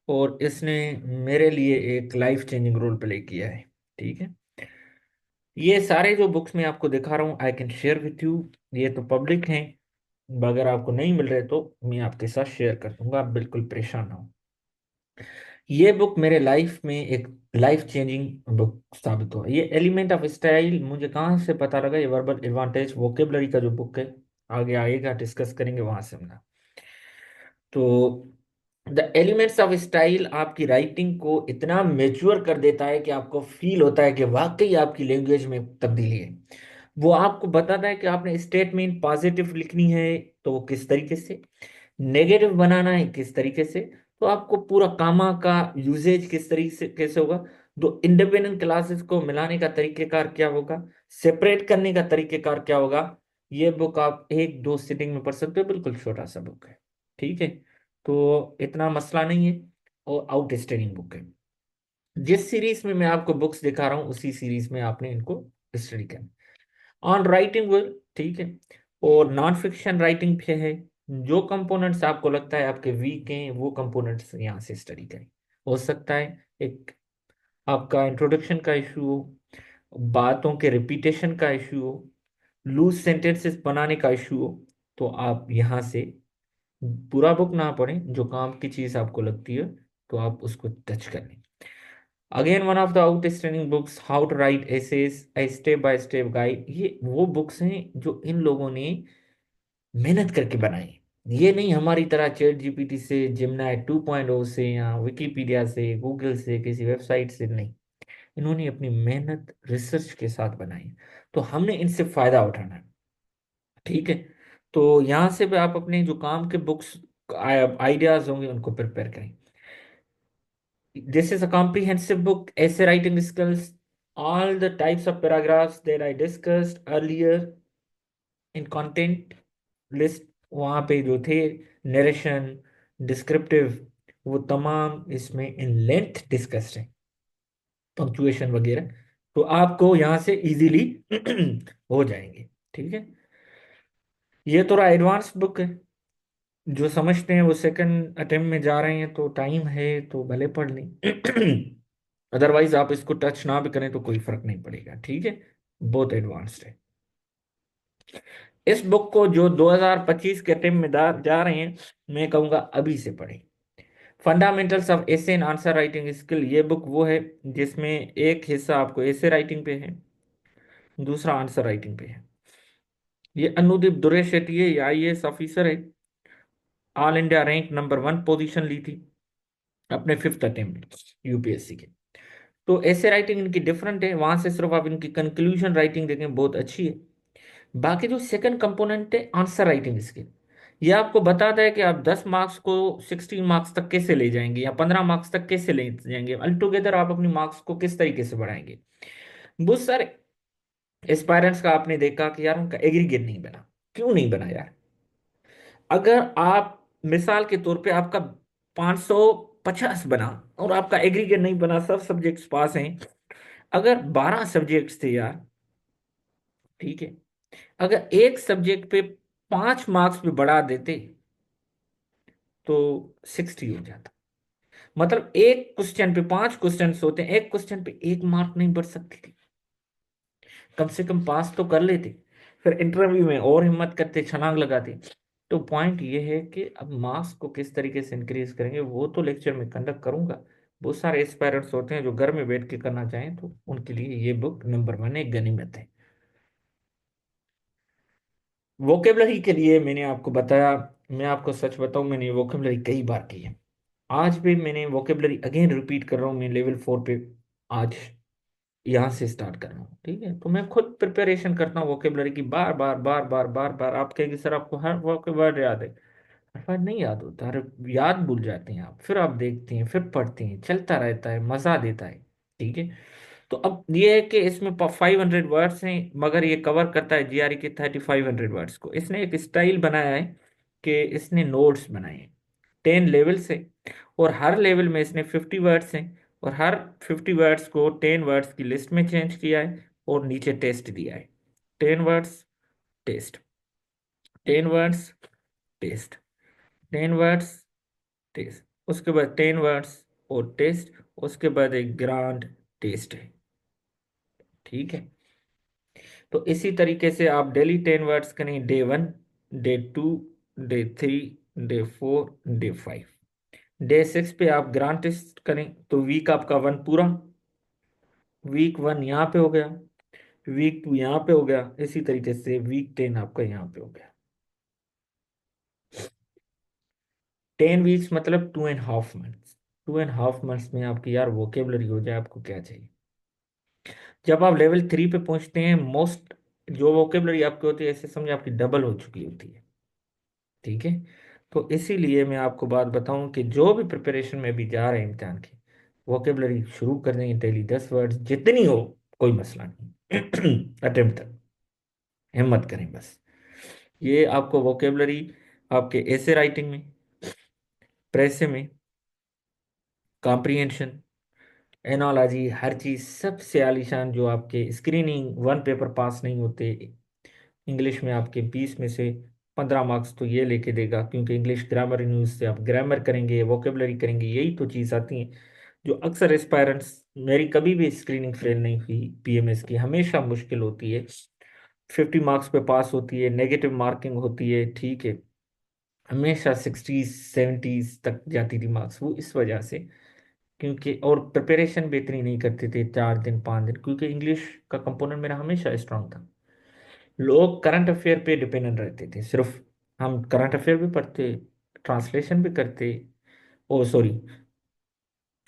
[SPEAKER 1] और इसने मेरे लिए एक लाइफ चेंजिंग रोल प्ले किया है। ठीक है। ये सारे जो बुक्स मैं आपको दिखा रहा हूँ I can share with you, ये तो पब्लिक हैं, अगर आपको नहीं मिल रहे तो मैं आपके साथ शेयर कर दूंगा, आप बिल्कुल परेशान ना हो। ये बुक मेरे लाइफ में एक लाइफ चेंजिंग बुक साबित हुआ। ये एलिमेंट ऑफ स्टाइल मुझे कहाँ से पता लगा, ये वर्बल एडवांटेज वोकेबलरी का जो बुक है, आगे आएगा डिस्कस करेंगे वहां से मिला। तो द एलिमेंट्स ऑफ स्टाइल आपकी राइटिंग को इतना मेच्योर कर देता है कि आपको फील होता है कि वाकई आपकी लैंग्वेज में तब्दीली है। वो आपको बताता है कि आपने स्टेटमेंट पॉजिटिव लिखनी है तो वो किस तरीके से, नेगेटिव बनाना है किस तरीके से, तो आपको पूरा कामा का यूजेज किस तरीके से कैसे होगा, दो इंडिपेंडेंट क्लासेस को मिलाने का तरीकेकार क्या होगा, सेपरेट करने का तरीकेकार क्या होगा। ये बुक आप एक दो सिटिंग में पढ़ सकते हो, बिल्कुल छोटा सा बुक है। ठीक है। तो इतना मसला नहीं है, और आउटस्टैंडिंग बुक है। जिस सीरीज में मैं आपको बुक्स दिखा रहा हूँ उसी सीरीज में आपने इनको स्टडी करना। ऑन राइटिंग विल, ठीक है, और नॉन फिक्शन राइटिंग पे है। जो कंपोनेंट्स आपको लगता है आपके वीक हैं वो कंपोनेंट्स यहाँ से स्टडी करें। हो सकता है एक आपका इंट्रोडक्शन का इशू हो, बातों के रिपीटेशन का इशू हो, लूज सेंटेंसेस बनाने का इशू हो, तो आप यहाँ से पूरा बुक ना पढ़ें, जो काम की चीज़ आपको लगती है तो आप उसको टच कर लें। Again one of the outstanding books, how to write essays a step by step guide. ये वो बुक्स हैं जो इन लोगों ने मेहनत करके बनाई। ये नहीं हमारी तरह चैट जीपीटी से, जिमनाई 2.0 से, या विकिपीडिया से, गूगल से, किसी वेबसाइट से नहीं। इन्होंने अपनी मेहनत रिसर्च के साथ बनाई, तो हमने इनसे फायदा उठाना है। ठीक है। तो यहाँ से भी आप अपने जो काम के बुक्स आइडियाज होंगे उनको प्रिपेयर करें। This is a comprehensive book, essay writing skills, all the types of paragraphs that I discussed earlier in content list, वहाँ पे जो थे नरेशन, डिस्क्रिप्टिव, वो तमाम इसमें इन लेंथ डिस्कस्ड है, पंक्चुएशन वगैरह, तो आपको यहाँ से इजीली हो जाएंगे। ठीक है। ये थोड़ा एडवांस बुक है, जो समझते हैं वो सेकंड अटेम्प्ट में जा रहे हैं तो टाइम है तो भले पढ़ लें। अदरवाइज आप इसको टच ना भी करें तो कोई फर्क नहीं पड़ेगा। ठीक है। बहुत एडवांस्ड है। इस बुक को जो 2025 के टीम में जा रहे हैं, मैं कहूंगा अभी से पढ़ें। Fundamentals of essay and answer writing skill, ये बुक वो है जिसमें एक हिस्सा आपको एसे राइटिंग पे है, दूसरा आंसर राइटिंग पे है। ये अनुदीप दुरे शेट्टी है, ये आईएएस ऑफिसर है, all India rank number 1 position ली थी अपने फिफ्थ अटेम्प्ट यूपीएससी के। तो ऐसे राइटिंग इनकी डिफरेंट है, वहां से सिर्फ आप इनकी कंक्लूजन राइटिंग देखें, बहुत अच्छी है। बाकी जो सेकंड कंपोनेंट है आंसर राइटिंग स्किल, ये आपको बताता है कि आप 10 मार्क्स को 16 मार्क्स तक कैसे ले जाएंगे या 15 मार्क्स तक कैसे ले जाएंगे, अल टुगेदर आप अपनी मार्क्स को किस तरीके से बढ़ाएंगे। बहुत सारे एस्पायरेंट्स का आपने देखा कि यार उनका एग्रीगेट नहीं बना, क्यों नहीं बना यार। अगर आप मिसाल के तौर पे आपका 550 बना और आपका एग्रीगेट नहीं बना, सब सब्जेक्ट्स पास हैं, अगर 12 सब्जेक्ट्स थे यार, ठीक है, अगर एक सब्जेक्ट पे 5 मार्क्स भी बढ़ा देते तो 60 हो जाता। मतलब एक क्वेश्चन पे 5 क्वेश्चन होते हैं, एक क्वेश्चन पे 1 मार्क नहीं बढ़ सकती थी, कम से कम पास तो कर लेते। फिर इंटरव्यू में और हिम्मत करते, छलांग लगाते। तो पॉइंट ये है कि अब मार्क्स को किस तरीके से इंक्रीज करेंगे वो तो लेक्चर में कंडक्ट करूंगा। बहुत सारे एस्पायरेंट्स होते हैं जो घर में बैठ के करना चाहें, तो उनके लिए ये बुक नंबर 1 एक गनीमत है। वोकेबलरी के लिए मैंने आपको बताया, मैं आपको सच बताऊं, मैंने वोकेबलरी कई बार की है। आज भी मैंने वोकेबलरी अगेन रिपीट कर रहा हूँ, मैं लेवल 4 पे आज यहाँ से स्टार्ट कर रहा हूँ। ठीक है, तो मैं खुद प्रिपरेशन करता हूँ वोकेबलरी की, बार बार बार बार बार बार। आप कहेंगे सर आपको हर वर्ड याद है, हर वर्ड नहीं याद होता, अरे याद भूल जाते हैं आप, फिर आप देखते हैं, फिर पढ़ते हैं, चलता रहता है, मजा देता है। ठीक है, तो अब ये है कि इसमें 500 वर्ड्स हैं, मगर ये कवर करता है जीआरई के 3500 वर्ड्स को। इसने एक स्टाइल बनाया है कि इसने नोट्स बनाए हैं, 10 लेवल से, और हर लेवल में इसने 50 वर्ड्स हैं, और हर 50 वर्ड्स को 10 वर्ड्स की लिस्ट में चेंज किया है, और नीचे टेस्ट दिया है। 10 words test, 10 words test, 10 words test, उसके बाद 10 वर्ड्स और टेस्ट, उसके बाद एक ग्रांड टेस्ट है। ठीक है, तो इसी तरीके से आप डेली 10 वर्ड्स करें, day 1, day 2, day 3, day 4, day 5। Day 6 पे आप ग्रांड टेस्ट करें, तो वीक आपका 1 पूरा, वीक 1 यहाँ पे हो गया, वीक 2 यहाँ पे हो गया, इसी तरीके से वीक 10 आपका यहाँ पे हो गया। 10 वीक्स मतलब 2.5 मंथ्स। 2.5 मंथ्स में आपकी यार वोकेबलरी हो जाए, आपको क्या चाहिए। जब आप लेवल 3 पे पहुंचते हैं, मोस्ट जो वोकेबलरी आपकी होती है, ऐसे समझे आपकी डबल हो चुकी होती है। ठीक है, तो इसीलिए मैं आपको बात बताऊं कि जो भी प्रिपरेशन में भी जा रहे हैं इम्तिहान की, वोकेबलरी शुरू कर देंगे, डेली 10 वर्ड्स जितनी हो, कोई मसला नहीं। अटेम्प्ट तक हिम्मत करें बस। ये आपको वोकेबलरी आपके ऐसे राइटिंग में, प्रेसे में, कॉम्प्रिहेंशन, एनोलॉजी, हर चीज सबसे आलीशान, जो आपके स्क्रीनिंग 1 पेपर पास नहीं होते। इंग्लिश में आपके 20 में से 15 मार्क्स तो ये लेके देगा, क्योंकि इंग्लिश ग्रामर न्यूज से आप ग्रामर करेंगे, वोकेबलरी करेंगे, यही तो चीज़ आती है जो अक्सर एस्पायरेंट्स। मेरी कभी भी स्क्रीनिंग फेल नहीं हुई पीएमएस की, हमेशा मुश्किल होती है। 50 मार्क्स पे पास होती है, नेगेटिव मार्किंग होती है, ठीक है, हमेशा 60s 70s तक जाती थी मार्क्स, वो इस वजह से, क्योंकि और प्रिपरेशन भी इतनी नहीं करते थे, 4 दिन 5 दिन, क्योंकि इंग्लिश का कंपोनेंट मेरा हमेशा स्ट्रांग था। लोग करंट अफेयर पे डिपेंडेंट रहते थे सिर्फ, हम करंट अफेयर भी पढ़ते, ट्रांसलेशन भी करते, ओ सॉरी,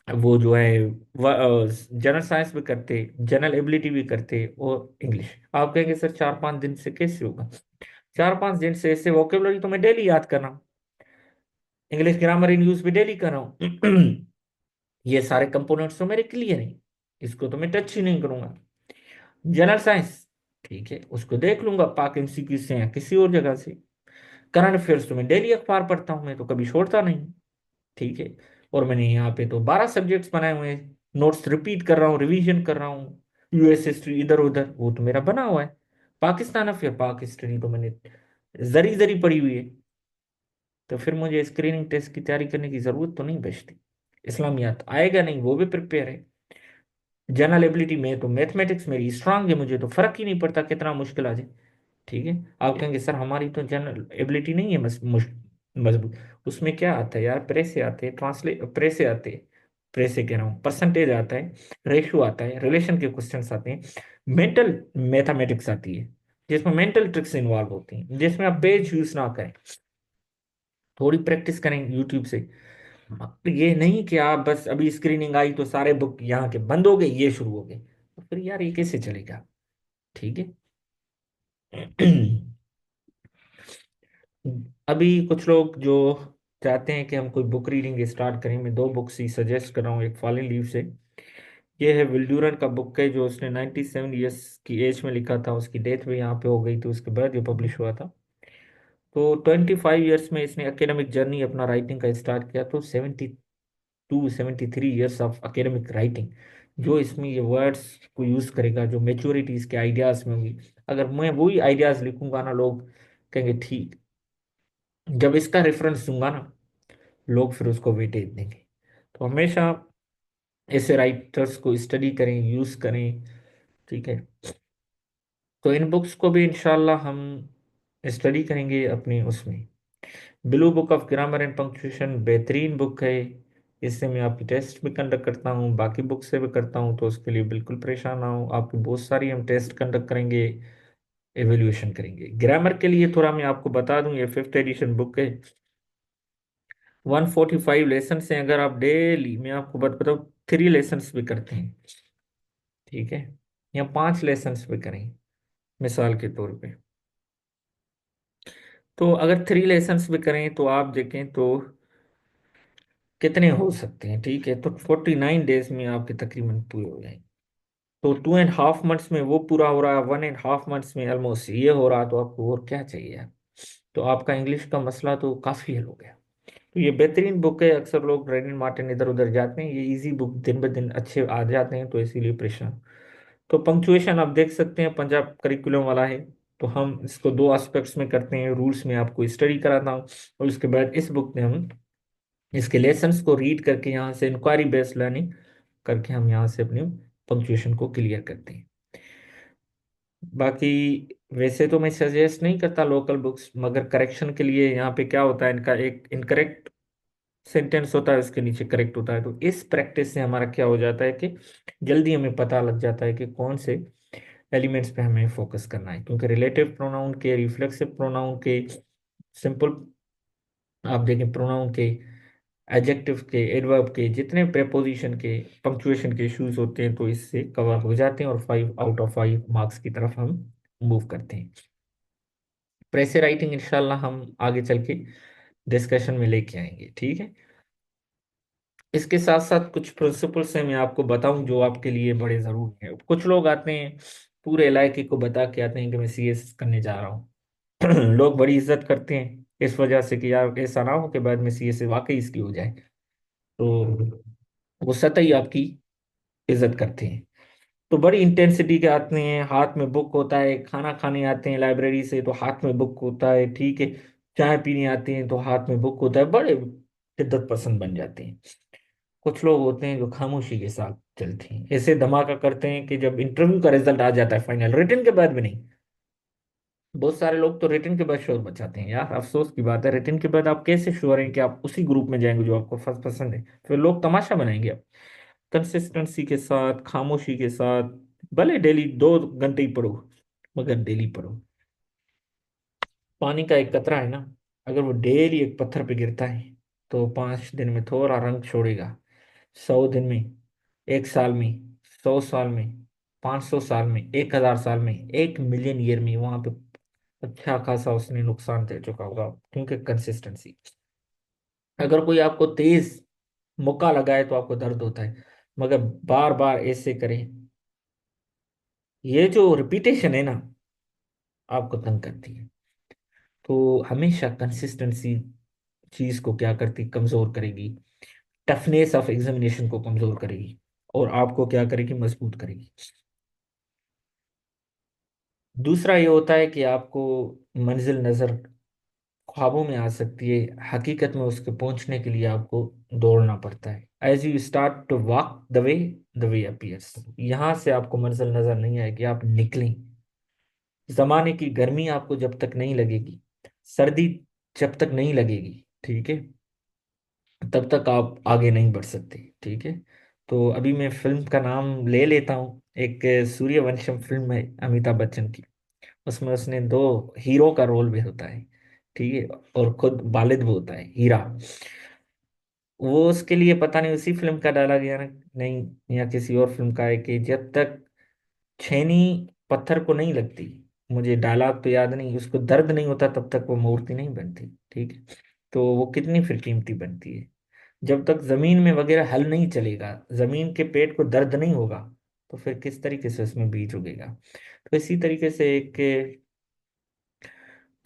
[SPEAKER 1] वो जो है जनरल साइंस भी करते, जनरल एबिलिटी भी करते, और इंग्लिश। आप कहेंगे सर 4 5 दिन से कैसे होगा। 4 5 दिन से ऐसे वोकेबलरी तो मैं डेली याद कर रहा हूँ, इंग्लिश ग्रामर इन यूज भी डेली कर रहा हूँ। ये सारे कंपोनेंट्स तो मेरे क्लियर हैं, इसको तो मैं टच ही नहीं करूंगा। जनरल साइंस, ठीक है, उसको देख लूंगा पाक एमसीक्यू से या किसी और जगह से। करंट अफेयर्स तो मैं डेली अखबार पढ़ता हूँ, मैं तो कभी छोड़ता नहीं। ठीक है, और मैंने यहाँ पे तो 12 सब्जेक्ट्स बनाए हुए हैं, नोट्स रिपीट कर रहा हूँ, रिवीजन कर रहा हूँ। यूएस हिस्ट्री इधर उधर वो तो मेरा बना हुआ है। पाकिस्तान अफेयर, पाक हिस्ट्री तो मैंने जरी जरी पढ़ी हुई है। तो फिर मुझे स्क्रीनिंग टेस्ट की तैयारी करने की जरूरत तो नहीं बचती। इस्लामियात आएगा नहीं, वो भी प्रिपेयर है। जनरल एबिलिटी में तो मैथमेटिक्स मेरी स्ट्रांग है, मुझे तो फर्क ही नहीं पड़ता कितना मुश्किल आ जाए। ठीक है। आप कहेंगे सर हमारी तो जनरल एबिलिटी नहीं है मजबूत। उसमें क्या आता है यार, प्रेस से आते हैं, ट्रांसलेट प्रेस से आते हैं, प्रेस से कह रहा हूँ, परसेंटेज आता है, रेशियो आता है, रिलेशन के क्वेश्चंस आते हैं, मेंटल मैथमेटिक्स आती है, जिसमें मेंटल ट्रिक्स इन्वॉल्व होती हैं, जिसमें आप पेज यूज ना करें, थोड़ी प्रैक्टिस करें यूट्यूब से। ये नहीं कि आप बस अभी स्क्रीनिंग आई तो सारे बुक यहाँ के बंद हो गए, ये शुरू हो गए, तो फिर यार ये कैसे चलेगा। ठीक है। अभी कुछ लोग जो चाहते हैं कि हम कोई बुक रीडिंग स्टार्ट करें, मैं दो बुक्स ही सजेस्ट कर रहा हूँ, एक फॉलिन लीव से। ये है विल ड्यूरन का बुक है, जो उसने 97 ईयर्स की एज में लिखा था, उसकी डेथ भी यहाँ पे हो गई थी, उसके बाद ये पब्लिश हुआ था। तो 25 ईयर्स में इसने एकेडमिक जर्नी अपना राइटिंग का स्टार्ट किया, तो 73 ईयर्स ऑफ एकेडमिक राइटिंग, जो इसमें ये वर्ड्स को यूज करेगा, जो मेच्योरिटी इसके आइडियाज में होगी। अगर मैं वही आइडियाज लिखूंगा ना, लोग कहेंगे ठीक, जब इसका रेफरेंस दूंगा ना, लोग फिर उसको वेटेज देंगे। तो हमेशा ऐसे राइटर्स को स्टडी करें, यूज करें। ठीक है। तो इन बुक्स को भी इंशाल्लाह हम स्टडी करेंगे अपनी उसमें। Blue book of grammar and punctuation बेहतरीन बुक है। इससे मैं आपकी टेस्ट भी कंडक्ट करता हूँ, बाकी बुक से भी करता हूँ, तो उसके लिए बिल्कुल परेशान ना हो। आपकी बहुत सारी हम टेस्ट कंडक्ट करेंगे, एवेल्यूएशन करेंगे। ग्रामर के लिए थोड़ा मैं आपको बता दूं, ये 5th एडिशन बुक है, 145 लेसन हैं। अगर आप डेली, मैं आपको बताऊँ, 3 लेसन्स भी करते हैं, ठीक है, या 5 लेसन्स भी करें मिसाल के तौर पे, तो अगर 3 लेसन्स भी करें तो आप देखें तो कितने हो सकते हैं। ठीक है, तो 49 डेज में आपके तकरीबन पूरे हो जाएंगे। तो 2.5 मंथ्स में वो पूरा हो रहा है, 1.5 मंथ्स में ऑलमोस्ट ये हो रहा, तो आपको और क्या चाहिए यार। तो आपका इंग्लिश का मसला तो काफ़ी हल हो गया। तो ये बेहतरीन बुक है। अक्सर लोग रेनिन मार्टिन इधर उधर जाते हैं, ये इजी बुक, दिन ब दिन अच्छे आ जाते हैं, तो इसीलिए परेशान। तो पंक्चुएशन आप देख सकते हैं, पंजाब करिकुलम वाला है, तो हम इसको दो एस्पेक्ट्स में करते हैं। रूल्स में आपको स्टडी कराता हूँ, और उसके बाद इस बुक में हम इसके लेसन्स को रीड करके, यहाँ से इंक्वायरी बेस्ड लर्निंग करके, हम यहाँ से अपनी पंक्चुएशन को क्लियर करते हैं। बाकी वैसे तो मैं सजेस्ट नहीं करता लोकल बुक्स, मगर करेक्शन के लिए यहाँ पे क्या होता है, इनका एक इनकरेक्ट सेंटेंस होता है, उसके नीचे करेक्ट होता है, तो इस प्रैक्टिस से हमारा क्या हो जाता है कि जल्दी हमें पता लग जाता है कि कौन से एलिमेंट्स पे हमें फोकस करना है। क्योंकि रिलेटिव प्रोनाउन के, रिफ्लेक्सिव प्रोनाउन के, सिंपल, आप देखें प्रोनाउन के, एडजेक्टिव के, एडवर्ब के, जितने प्रेपोजिशन के, पंक्चुएशन के इश्यूज होते हैं, तो इससे कवर हो जाते हैं, और 5 आउट ऑफ 5 मार्क्स की तरफ हम मूव करते हैं। प्रेसे राइटिंग इंशाल्लाह हम आगे चल के डिस्कशन में लेके आएंगे, ठीक है। इसके साथ साथ कुछ प्रिंसिपल्स हैं, मैं आपको बताऊं, जो आपके लिए बड़े ज़रूरी हैं। कुछ लोग आते हैं, पूरे इलाके को बता के आते हैं कि मैं सीएस करने जा रहा हूँ। लोग बड़ी इज्जत करते हैं इस वजह से कि यार ऐसा ना हो कि बाद में सीएस से वाकई इसकी हो जाए, तो वो सतही आपकी इज्जत करते हैं। तो बड़ी इंटेंसिटी के आते हैं, हाथ में बुक होता है, खाना खाने आते हैं लाइब्रेरी से तो हाथ में बुक होता है, ठीक है, चाय पीने आते हैं तो हाथ में बुक होता है, बड़े शिद्दत पसंद बन जाते हैं। कुछ लोग होते हैं जो खामोशी के साथ चलते हैं, ऐसे धमाका करते हैं कि जब इंटरव्यू का रिजल्ट आ जाता है, फाइनल रिटन के बाद भी नहीं। बहुत सारे लोग तो रिटन के बाद शोर मचाते हैं, यार अफसोस की बात है, रिटन के बाद आप कैसे श्योर हैं कि आप उसी ग्रुप में जाएंगे जो आपको फर्स्ट पसंद है। फिर लोग तमाशा बनाएंगे। आप कंसिस्टेंसी के साथ, खामोशी के साथ, भले डेली 2 घंटे ही पढ़ो, मगर डेली पढ़ो। पानी का एक कतरा है ना, अगर वो डेली एक पत्थर पे गिरता है, तो 5 दिन में थोड़ा रंग छोड़ेगा, 100 दिन में, 1 साल में, 100 साल में, 500 साल में, 1000 साल में, 1 मिलियन ईयर में, वहां पे अच्छा खासा उसने नुकसान दे चुका होगा, क्योंकि कंसिस्टेंसी। अगर कोई आपको तेज मुक्का लगाए तो आपको दर्द होता है, मगर बार बार ऐसे करें, ये जो रिपीटेशन है ना, आपको तंग करती है। तो हमेशा कंसिस्टेंसी चीज को क्या करती, कमजोर करेगी, टफनेस ऑफ एग्जामिनेशन को कमजोर करेगी, और आपको क्या करेगी, मजबूत करेगी। दूसरा ये होता है कि आपको मंजिल नजर ख्वाबों में आ सकती है, हकीकत में उसके पहुंचने के लिए आपको दौड़ना पड़ता है। As you start to walk the way appears, यहाँ से आपको मंजिल नजर नहीं आएगी, आप निकलें, जमाने की गर्मी आपको जब तक नहीं लगेगी, सर्दी जब तक नहीं लगेगी, ठीक है, तब तक आप आगे नहीं बढ़ सकते, ठीक है। तो अभी मैं फिल्म का नाम ले लेता हूँ। एक सूर्यवंशम फिल्म है अमिताभ बच्चन की, उसमें उसने दो हीरो का रोल भी होता है, ठीक है, और खुद वालिद भी होता है हीरा। वो उसके लिए पता नहीं उसी फिल्म का डाला गया ना, नहीं, या किसी और फिल्म का है, कि जब तक छेनी पत्थर को नहीं लगती, मुझे डायलॉग तो याद नहीं, उसको दर्द नहीं होता, तब तक वो मूर्ति नहीं बनती, ठीक है। तो वो कितनी फिर कीमती बनती है। जब तक जमीन में वगैरह हल नहीं चलेगा, जमीन के पेट को दर्द नहीं होगा, तो फिर किस तरीके से उसमें बीज उगेगा। तो इसी तरीके से एक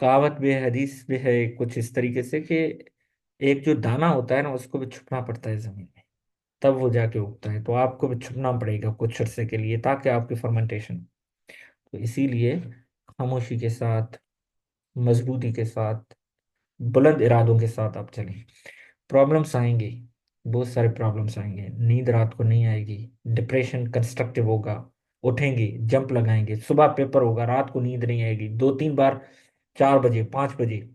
[SPEAKER 1] कहावत भी है, हदीस भी है कुछ इस तरीके से, कि एक जो दाना होता है ना, उसको भी छुपना पड़ता है जमीन में, तब वो जाके उगता है। तो आपको भी छुपना पड़ेगा कुछ अरसे के लिए, ताकि आपकी फर्मेंटेशन। तो इसीलिए खामोशी के साथ, मजबूती के साथ, बुलंद इरादों के साथ आप चलें। प्रॉब्लम्स आएंगे, बहुत सारे प्रॉब्लम्स आएंगे, नींद रात को नहीं आएगी, डिप्रेशन कंस्ट्रक्टिव होगा, उठेंगे, जंप लगाएंगे, सुबह पेपर होगा, रात को नींद नहीं आएगी, 2 3 बार, 4 बजे, 5 बजे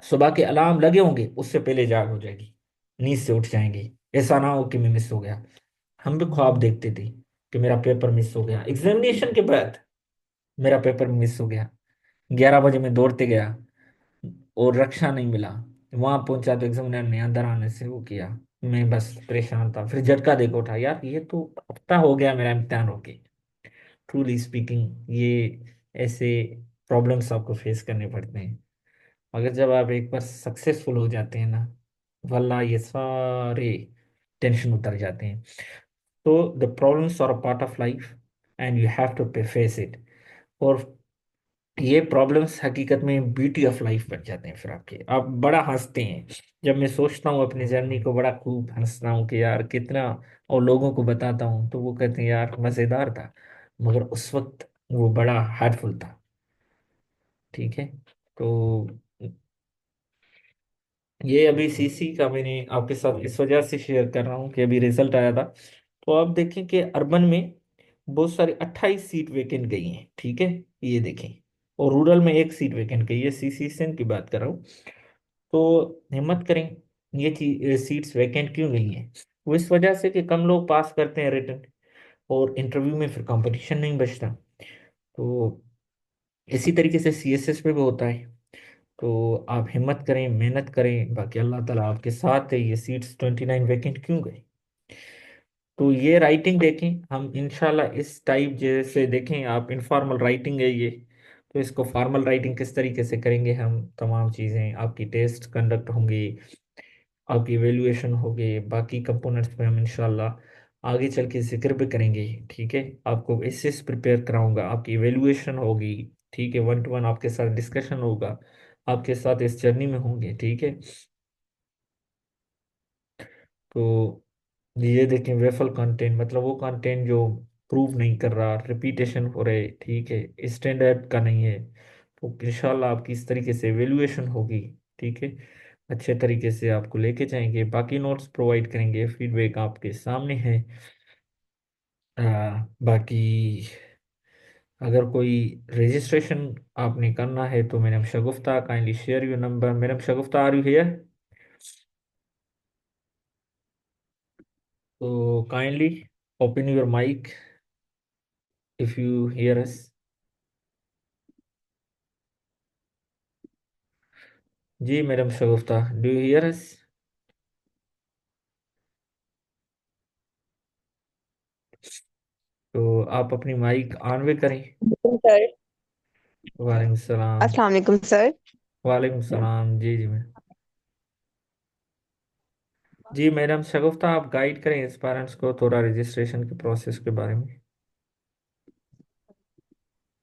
[SPEAKER 1] सुबह के अलार्म लगे होंगे, उससे पहले जाग हो जाएगी, नींद से उठ जाएंगे। ऐसा ना हो कि मैं मिस हो गया। हम भी ख्वाब देखते थे कि मेरा पेपर मिस हो गया, एग्जामिनेशन के बाद मेरा पेपर मिस हो गया, 11 बजे मैं दौड़ते गया और रक्षा नहीं मिला, वहां पहुंचा तो एग्जामिनर ने अंदर आने से वो किया। मैं बस परेशान था, फिर झटका देखो उठा, यार ये तो हफ्ता हो गया मेरा इम्तिहान होके। ट्रूली स्पीकिंग, ये ऐसे प्रॉब्लम्स आपको फेस करने पड़ते हैं। मगर जब आप एक बार सक्सेसफुल हो जाते हैं ना, वल्ला ये सारे टेंशन उतर जाते हैं। तो the problems are a part of life and you have to face it. और ये प्रॉब्लम्स हकीकत में ब्यूटी ऑफ लाइफ बन जाते हैं, फिर आपके आप बड़ा हंसते हैं। जब मैं सोचता हूँ अपनी जर्नी को, बड़ा खूब हंसता हूँ कि यार कितना, और लोगों को बताता हूँ तो वो कहते हैं यार मज़ेदार था, मगर उस वक्त वो बड़ा हार्टफुल था, ठीक है। तो ये अभी सीसी का मैंने आपके साथ इस वजह से शेयर कर रहा हूँ कि अभी रिजल्ट आया था। तो आप देखें कि अर्बन में बहुत सारी 28 सीट वेकेंट गई हैं, ठीक है, ये देखें, और रूरल में 1 सीट वेकेंट गई है, सीसी सेन की बात कर रहा हूँ। तो हिम्मत करें, ये सीट्स वैकेंट क्यों गई हैं? वो इस वजह से कि कम लोग पास करते हैं रिटर्न, और इंटरव्यू में फिर कंपटीशन नहीं बचता। तो इसी तरीके से सीएसएस में भी होता है। तो आप हिम्मत करें, मेहनत करें, बाकी अल्लाह ताला आपके साथ है। ये सीट्स 29 वैकेंट क्यों गए? तो ये राइटिंग देखें, हम इंशाल्लाह इस टाइप जैसे देखें, आप इनफॉर्मल राइटिंग है ये, तो इसको फॉर्मल राइटिंग किस तरीके से करेंगे हम, तमाम चीज़ें आपकी टेस्ट कंडक्ट होंगी, आपकी एवेल्युएशन होगी, बाकी कंपोनेंट्स पे हम इंशाल्लाह आगे चल के जिक्र भी करेंगे, ठीक है। आपको एसेस प्रिपेयर कराऊंगा, आपकी एवेल्युएशन होगी, ठीक है, 1 to 1 आपके साथ डिस्कशन होगा, आपके साथ इस जर्नी में होंगे, ठीक है। तो ये देखें, वेफल कंटेंट मतलब वो कंटेंट जो प्रूव नहीं कर रहा, रिपीटेशन हो रहे, ठीक है, स्टैंडर्ड का नहीं है। तो इंशाल्लाह आपकी इस तरीके से एवेल्युएशन होगी, ठीक है, अच्छे तरीके से आपको लेके जाएंगे, बाकी नोट्स प्रोवाइड करेंगे, फीडबैक आपके सामने है। बाकी अगर कोई रजिस्ट्रेशन आपने करना है तो madam Shagufta, kindly share your number. Madam Shagufta, are you here? तो kindly open your mic if you hear us। जी madam Shagufta, do you hear us? तो आप अपनी माइक ऑन भी करें।
[SPEAKER 2] सर।
[SPEAKER 1] वालेकुम सलाम।
[SPEAKER 2] अस्सलाम वालेकुम सर।
[SPEAKER 1] वालेकुम सलाम, जी जी मैडम। जी मैडम शगुफ्ता, आप गाइड करें एस्पायरेंट्स को थोड़ा रजिस्ट्रेशन के प्रोसेस के बारे में।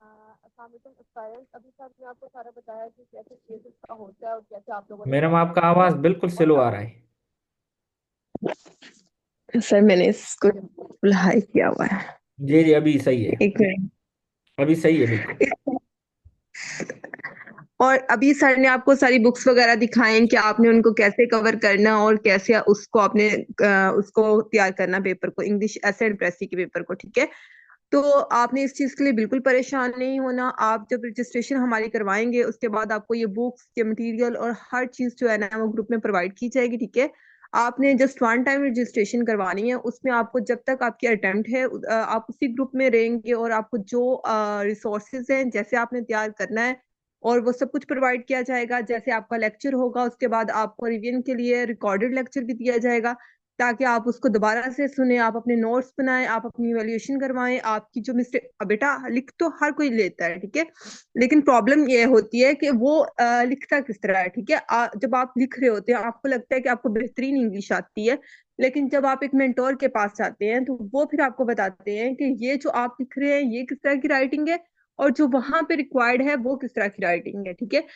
[SPEAKER 2] अस्सलाम वालेकुम एस्पायरेंट्स। अभी तक मैं आपको सारा बताया कि कैसे केसेस का होता है और कैसे आप लोगों ने
[SPEAKER 1] मैडम
[SPEAKER 2] फॉर्म
[SPEAKER 1] आपका
[SPEAKER 2] भरना है।
[SPEAKER 1] आवाज़ बिल्कुल
[SPEAKER 2] और
[SPEAKER 1] स्लो आ रहा है।
[SPEAKER 2] सर मैंने इसको फुल हाई किया हुआ है।
[SPEAKER 1] जी जी, अभी सही है।
[SPEAKER 2] एक मिनट।
[SPEAKER 1] अभी सही है बिल्कुल।
[SPEAKER 2] और अभी सर ने आपको सारी बुक्स वगैरह दिखाएं कि आपने उनको कैसे कवर करना और कैसे उसको आपने उसको तैयार करना पेपर को, इंग्लिश एसे एंड प्रेसी के पेपर को, ठीक है। तो आपने इस चीज के लिए बिल्कुल परेशान नहीं होना। आप जब रजिस्ट्रेशन हमारी करवाएंगे उसके बाद आपको ये बुक्स ये मटेरियल और हर चीज जो है ना वो ग्रुप में प्रोवाइड की जाएगी, ठीक है। आपने जस्ट वन टाइम रजिस्ट्रेशन करवानी है, उसमें आपको जब तक आपकी अटेम्प्ट है आप उसी ग्रुप में रहेंगे और आपको जो रिसोर्सेज हैं जैसे आपने तैयार करना है और वो सब कुछ प्रोवाइड किया जाएगा। जैसे आपका लेक्चर होगा उसके बाद आपको रिवीजन के लिए रिकॉर्डेड लेक्चर भी दिया जाएगा, ताकि आप उसको दोबारा से सुने, आप अपने नोट्स बनाएं, आप अपनी इवैल्यूएशन करवाएं। आपकी जो मिस्टेक, बेटा लिख तो हर कोई लेता है, ठीक है, लेकिन प्रॉब्लम ये होती है कि वो लिखता किस तरह है, ठीक है। जब आप लिख रहे होते हैं आपको लगता है कि आपको बेहतरीन इंग्लिश आती है, लेकिन जब आप एक मेंटोर के पास जाते हैं तो वो फिर आपको बताते हैं कि ये जो आप लिख रहे हैं ये किस तरह की राइटिंग है और जो वहां पे रिक्वायर्ड है वो किस तरह की राइटिंग है, ठीक है।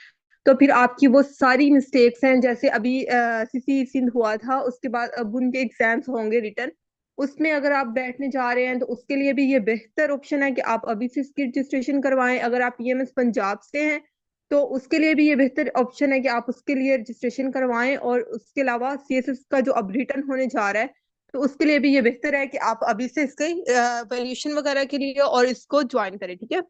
[SPEAKER 2] तो फिर आपकी वो सारी मिस्टेक्स हैं, जैसे अभी सीसी सिंध हुआ था उसके बाद अब उनके एग्जाम्स होंगे रिटर्न, उसमें अगर आप बैठने जा रहे हैं तो उसके लिए भी ये बेहतर ऑप्शन है कि आप अभी से इसकी रजिस्ट्रेशन करवाएं। अगर आप ईएमएस पंजाब से हैं तो उसके लिए भी ये बेहतर ऑप्शन है कि आप उसके लिए रजिस्ट्रेशन करवाएं। और उसके अलावा सीएसएस का जो अब रिटर्न होने जा रहा है तो उसके लिए भी ये बेहतर है कि आप अभी से इसकी वैल्यूएशन वगैरह के लिए और इसको ज्वाइन करें, ठीक है।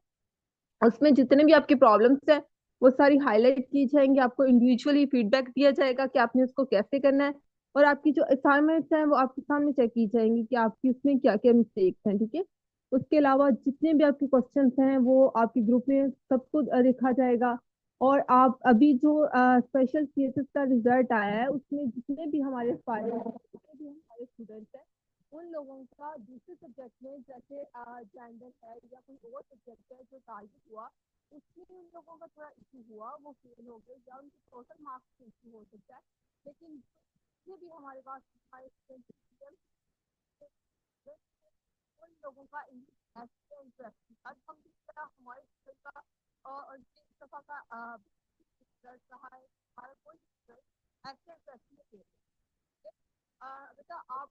[SPEAKER 2] उसमें जितने भी आपकी प्रॉब्लम्स है वो सारी हाईलाइट की जाएंगी, आपको इंडिविजुअली फीडबैक दिया जाएगा कि आपने उसको कैसे करना है। और आपकी जो असाइनमेंट्स हैं वो आपके सामने चेक की जाएंगी कि आपकी उसमें क्या क्या मिस्टेक्स हैं, ठीक है। उसके अलावा जितने भी आपके क्वेश्चंस हैं वो आपके ग्रुप में सबको देखा जाएगा। और आप अभी जो स्पेशल सीएसएस का रिजल्ट आया है उसमें जितने भी हमारे जितने भी हमारे स्टूडेंट्स हैं उन लोगों का दूसरे सब्जेक्ट में जैसे जेंडर है या कोई और सब्जेक्ट है जो टारगेट हुआ उसमें उन लोगों का थोड़ा इशू हुआ, वो फेल हो गए या उनके टोटल मार्क्स इशू हो सकता है। लेकिन ये भी हमारे पास हमारे students उन लोगों का इंग्लिश ऐसे इंटरेस्ट था हम जिस तरह हमारे स्कूल का और जिस दफा का रिजल्ट रहा है हमारा कोई रिजल्ट ऐसे इंटरेस्ट नहीं थे। बेटा आप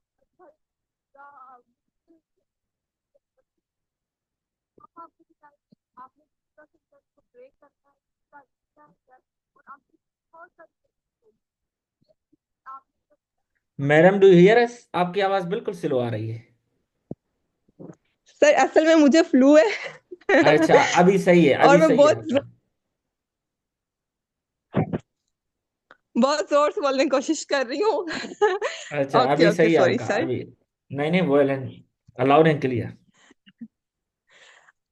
[SPEAKER 2] आपको बताइए आपने किस तरह से इंटरेस्ट को ब्रेक करना है, इसका क्या है और आपकी बहुत सारी आपने
[SPEAKER 1] मैडम डू हियर अस? आपकी आवाज़ बिल्कुल स्लो आ रही है।
[SPEAKER 2] सर असल में मुझे फ्लू है
[SPEAKER 1] अच्छा, अभी सही है,
[SPEAKER 2] और
[SPEAKER 1] अभी
[SPEAKER 2] मैं
[SPEAKER 1] सही है आपका।
[SPEAKER 2] बहुत जोर से बोलने की कोशिश कर रही हूँ
[SPEAKER 1] अच्छा,
[SPEAKER 2] ओके
[SPEAKER 1] अभी
[SPEAKER 2] ओके
[SPEAKER 1] सही है
[SPEAKER 2] सॉरी
[SPEAKER 1] आपका,
[SPEAKER 2] सर।
[SPEAKER 1] अभी। नहीं नहीं, well and loud and clear.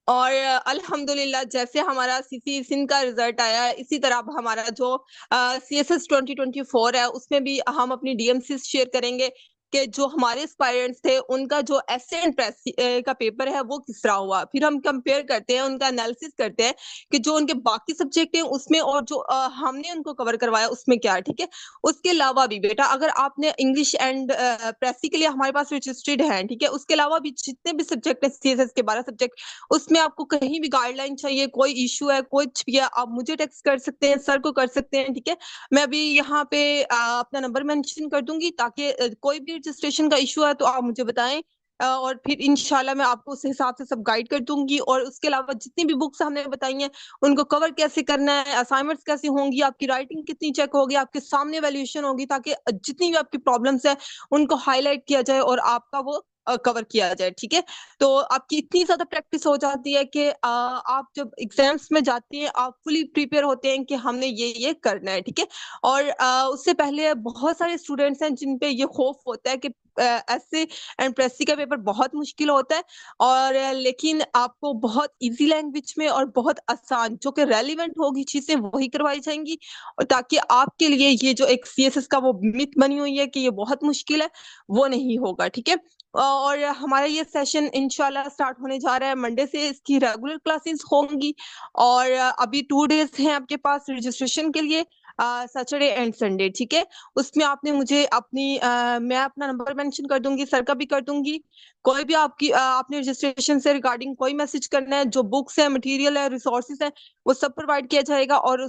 [SPEAKER 2] और अल्हम्दुलिल्लाह जैसे हमारा सीसी सिंध का रिजल्ट आया है इसी तरह अब हमारा जो सीएसएस 2024 है उसमें भी हम अपनी डीएमसी शेयर करेंगे कि जो हमारे एस्पायरेंट्स थे उनका जो एसे एंड प्रेस का पेपर है वो किस तरह हुआ। फिर हम कंपेयर करते हैं, उनका एनालिसिस करते हैं कि जो उनके बाकी सब्जेक्ट हैं उसमें और जो हमने उनको कवर करवाया उसमें क्या है, ठीक है। उसके अलावा भी बेटा अगर आपने इंग्लिश एंड प्रेसी के लिए हमारे पास रजिस्टर्ड है, ठीक है, उसके अलावा भी जितने भी सब्जेक्ट है सीएसएस के 12 सब्जेक्ट उसमें आपको कहीं भी गाइडलाइन चाहिए, कोई इश्यू है कुछ भी है, आप मुझे टेक्स्ट कर सकते हैं, सर को कर सकते हैं, ठीक है। मैं अभी यहाँ पे अपना नंबर मेंशन कर दूंगी ताकि कोई भी रजिस्ट्रेशन का इशू है तो आप मुझे बताएं। और फिर इंशाल्लाह मैं आपको उस हिसाब से सब गाइड कर दूंगी। और उसके अलावा जितनी भी बुक्स हमने बताई हैं उनको कवर कैसे करना है, असाइनमेंट्स कैसे होंगी, आपकी राइटिंग कितनी चेक होगी, आपके सामने वैल्यूएशन होगी, ताकि जितनी भी आपकी प्रॉब्लम्स है उनको हाईलाइट किया जाए और आपका वो कवर किया जाए, ठीक है। तो आपकी इतनी ज्यादा प्रैक्टिस हो जाती है कि आप जब एग्जाम्स में जाती हैं आप फुली प्रिपेयर होते हैं कि हमने ये करना है, ठीक है। और उससे पहले बहुत सारे स्टूडेंट्स हैं जिन पे ये खौफ होता है कि ऐसे एंड प्रेसी का पेपर बहुत मुश्किल होता है और लेकिन आपको बहुत इजी लैंग्वेज में और बहुत आसान जो कि रेलिवेंट होगी चीजें वही करवाई जाएंगी, और ताकि आपके लिए ये जो एक सीएसएस का वो मिथ बनी हुई है कि ये बहुत मुश्किल है वो नहीं होगा, ठीक है। और हमारा ये सेशन इंशाल्लाह स्टार्ट होने जा रहा है मंडे से, इसकी रेगुलर क्लासेस होंगी। और अभी 2 डेज हैं आपके पास रजिस्ट्रेशन के लिए, सैटरडे एंड संडे, ठीक है। उसमें आपने मुझे मैं अपना नंबर मेंशन कर दूंगी, सर का भी कर दूंगी। कोई भी आपने रजिस्ट्रेशन से रिगार्डिंग कोई मैसेज करना है, जो बुक्स है मटेरियल है रिसोर्सेज है वो सब प्रोवाइड किया जाएगा और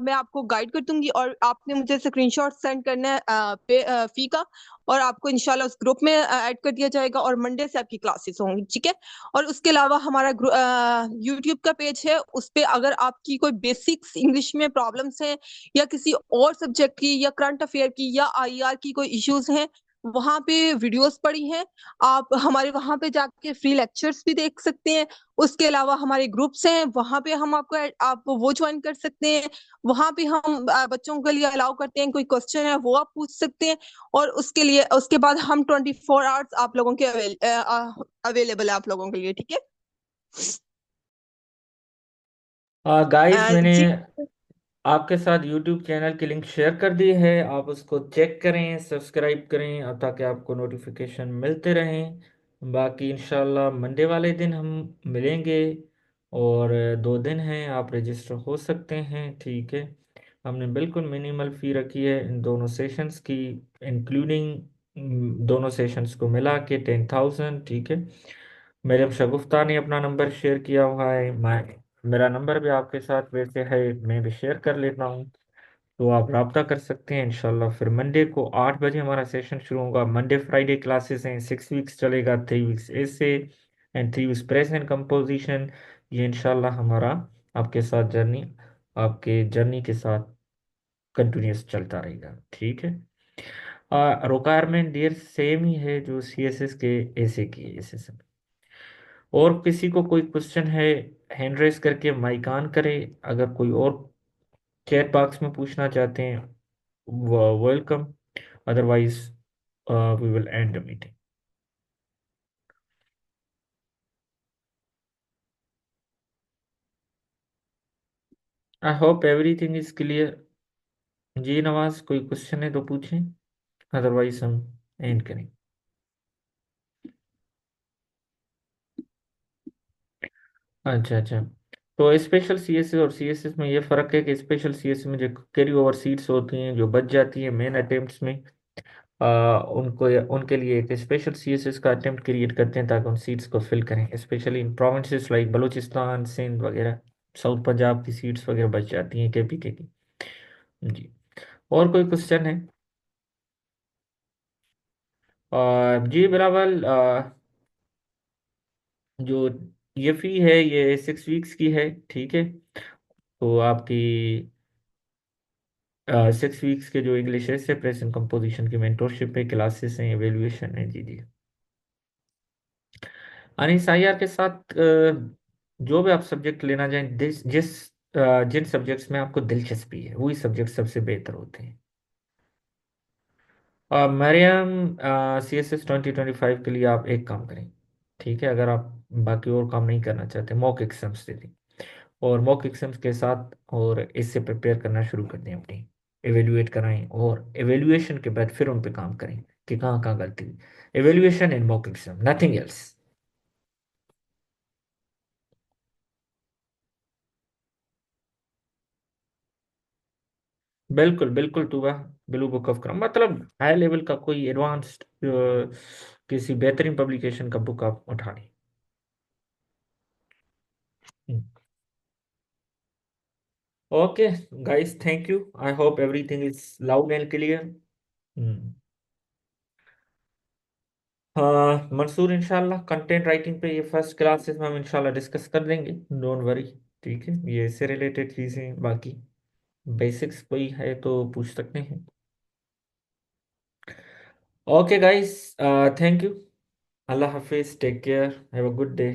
[SPEAKER 2] मैं आपको गाइड कर दूंगी। और आपने मुझे स्क्रीनशॉट सेंड करना है फी का, और आपको इंशाल्लाह उस ग्रुप में ऐड कर दिया जाएगा और मंडे से आपकी क्लासेस होंगी, ठीक है। और उसके अलावा हमारा यूट्यूब का पेज है, उस पे अगर आपकी कोई बेसिक्स इंग्लिश में प्रॉब्लम्स हैं या किसी और सब्जेक्ट की या करंट अफेयर की या आईआर की कोई इश्यूज हैं वहां पे वीडियोस पड़ी हैं। आप हमारे वहां पे जाके फ्री लेक्चर्स भी देख सकते हैं। उसके अलावा हमारे ग्रुप्स हैं, वहां पे हम आपको आप वो ज्वाइन कर सकते हैं। वहां पे हम बच्चों के लिए अलाउ करते हैं, कोई क्वेश्चन है वो आप पूछ सकते हैं। और उसके लिए उसके बाद हम 24 आवर्स आप लोगों के अवेलेबल है आप लोगों के लिए, ठीक है।
[SPEAKER 1] गाइस, मैंने
[SPEAKER 2] जी।
[SPEAKER 1] आपके साथ यूट्यूब चैनल की लिंक शेयर कर दी है। आप उसको चेक करें, सब्सक्राइब करें, और ताकि आपको नोटिफिकेशन मिलते रहें। बाकी इंशाल्लाह मंडे वाले दिन हम मिलेंगे। और 2 दिन हैं, आप रजिस्टर हो सकते हैं, ठीक है। हमने बिल्कुल मिनिमल फ़ी रखी है इन दोनों सेशंस की, इंक्लूडिंग दोनों सेशंस को मिला के 10,000, ठीक है। मेरे शगुफ्ता ने अपना नंबर शेयर किया हुआ है। मेरा नंबर भी आपके साथ वैसे है, मैं भी शेयर कर लेता हूँ। तो आप रब्ता कर सकते हैं इंशाल्लाह। फिर मंडे को 8 बजे हमारा सेशन शुरू होगा। मंडे फ्राइडे क्लासेस हैं, 6 वीक्स चलेगा, 3 वीक्स ऐसे एंड 3 वीक्स प्रेजेंट कंपोजिशन। ये इंशाल्लाह हमारा आपके साथ जर्नी, आपके जर्नी के साथ कंटिन्यूस चलता रहेगा, ठीक है। रिक्वायरमेंट डियर सेम ही है जो CSS के ऐसे की है, ऐसे सब। और किसी को कोई क्वेश्चन है, हैंड रेस करके माइक ऑन करे। अगर कोई और चैट बॉक्स में पूछना चाहते हैं, welcome. Otherwise we will end the meeting. I hope everything is clear. जी नवाज, कोई क्वेश्चन है तो पूछें, अदरवाइज हम एंड करें। अच्छा अच्छा। तो स्पेशल CSS और CSS में ये फ़र्क है कि स्पेशल CSS में जो कैरी ओवर सीट्स होती हैं, जो बच जाती हैं मेन अटेम्प्ट्स में, उनको उनके लिए एक स्पेशल CSS का अटेम्प्ट क्रिएट करते हैं ताकि उन सीट्स को फिल करें, specially in provinces like Balochistan, Sindh वगैरह। साउथ पंजाब की सीट्स वगैरह बच जाती हैं KPK की। जी। और कोई क्वेश्चन है? जी बिलावल, जो ये फ़ी है ये 6 वीक्स की है, ठीक है। तो आपकी 6 वीक्स के जो इंग्लिश है प्रेजेंट कंपोजिशन की मेंटोरशिप है, क्लासेस हैं, एवेल्युएशन है। जी जी। अनिस आयर के साथ जो भी आप सब्जेक्ट लेना चाहें, जिन सब्जेक्ट्स में आपको दिलचस्पी है वही सब्जेक्ट सबसे बेहतर होते हैं। मरियम, CS2025 के लिए आप एक काम करें, ठीक है। अगर आप बाकी और काम नहीं करना चाहते, मॉक एग्जाम्स दे दें। और मॉक एग्जाम्स के साथ और इससे प्रिपेयर करना शुरू कर दें अपनी, एवेल्युएट कराएं, और एवेल्युएशन के बाद फिर उन पे काम करें कि कहाँ कहाँ गलती हुई। Evaluation and mock exam, nothing else. बिल्कुल बिल्कुल टूबा। ब्लू बुक ऑफ क्रम मतलब हाई लेवल का कोई एडवांस्ड किसी बेहतरीन पब्लिकेशन का बुक आप उठा लें। Okay guys, thank you. I hope everything is loud and clear. हाँ मंसूर, इंशाल्लाह कंटेंट राइटिंग पे ये फर्स्ट क्लासेस में हम इंशाल्लाह डिस्कस कर देंगे, डोंट वरी। ठीक है, ये इससे रिलेटेड चीज़ें, बाकी बेसिक्स कोई है तो पूछ सकते हैं। Okay guys, thank you. अल्लाह हाफिज, take care, have a good day.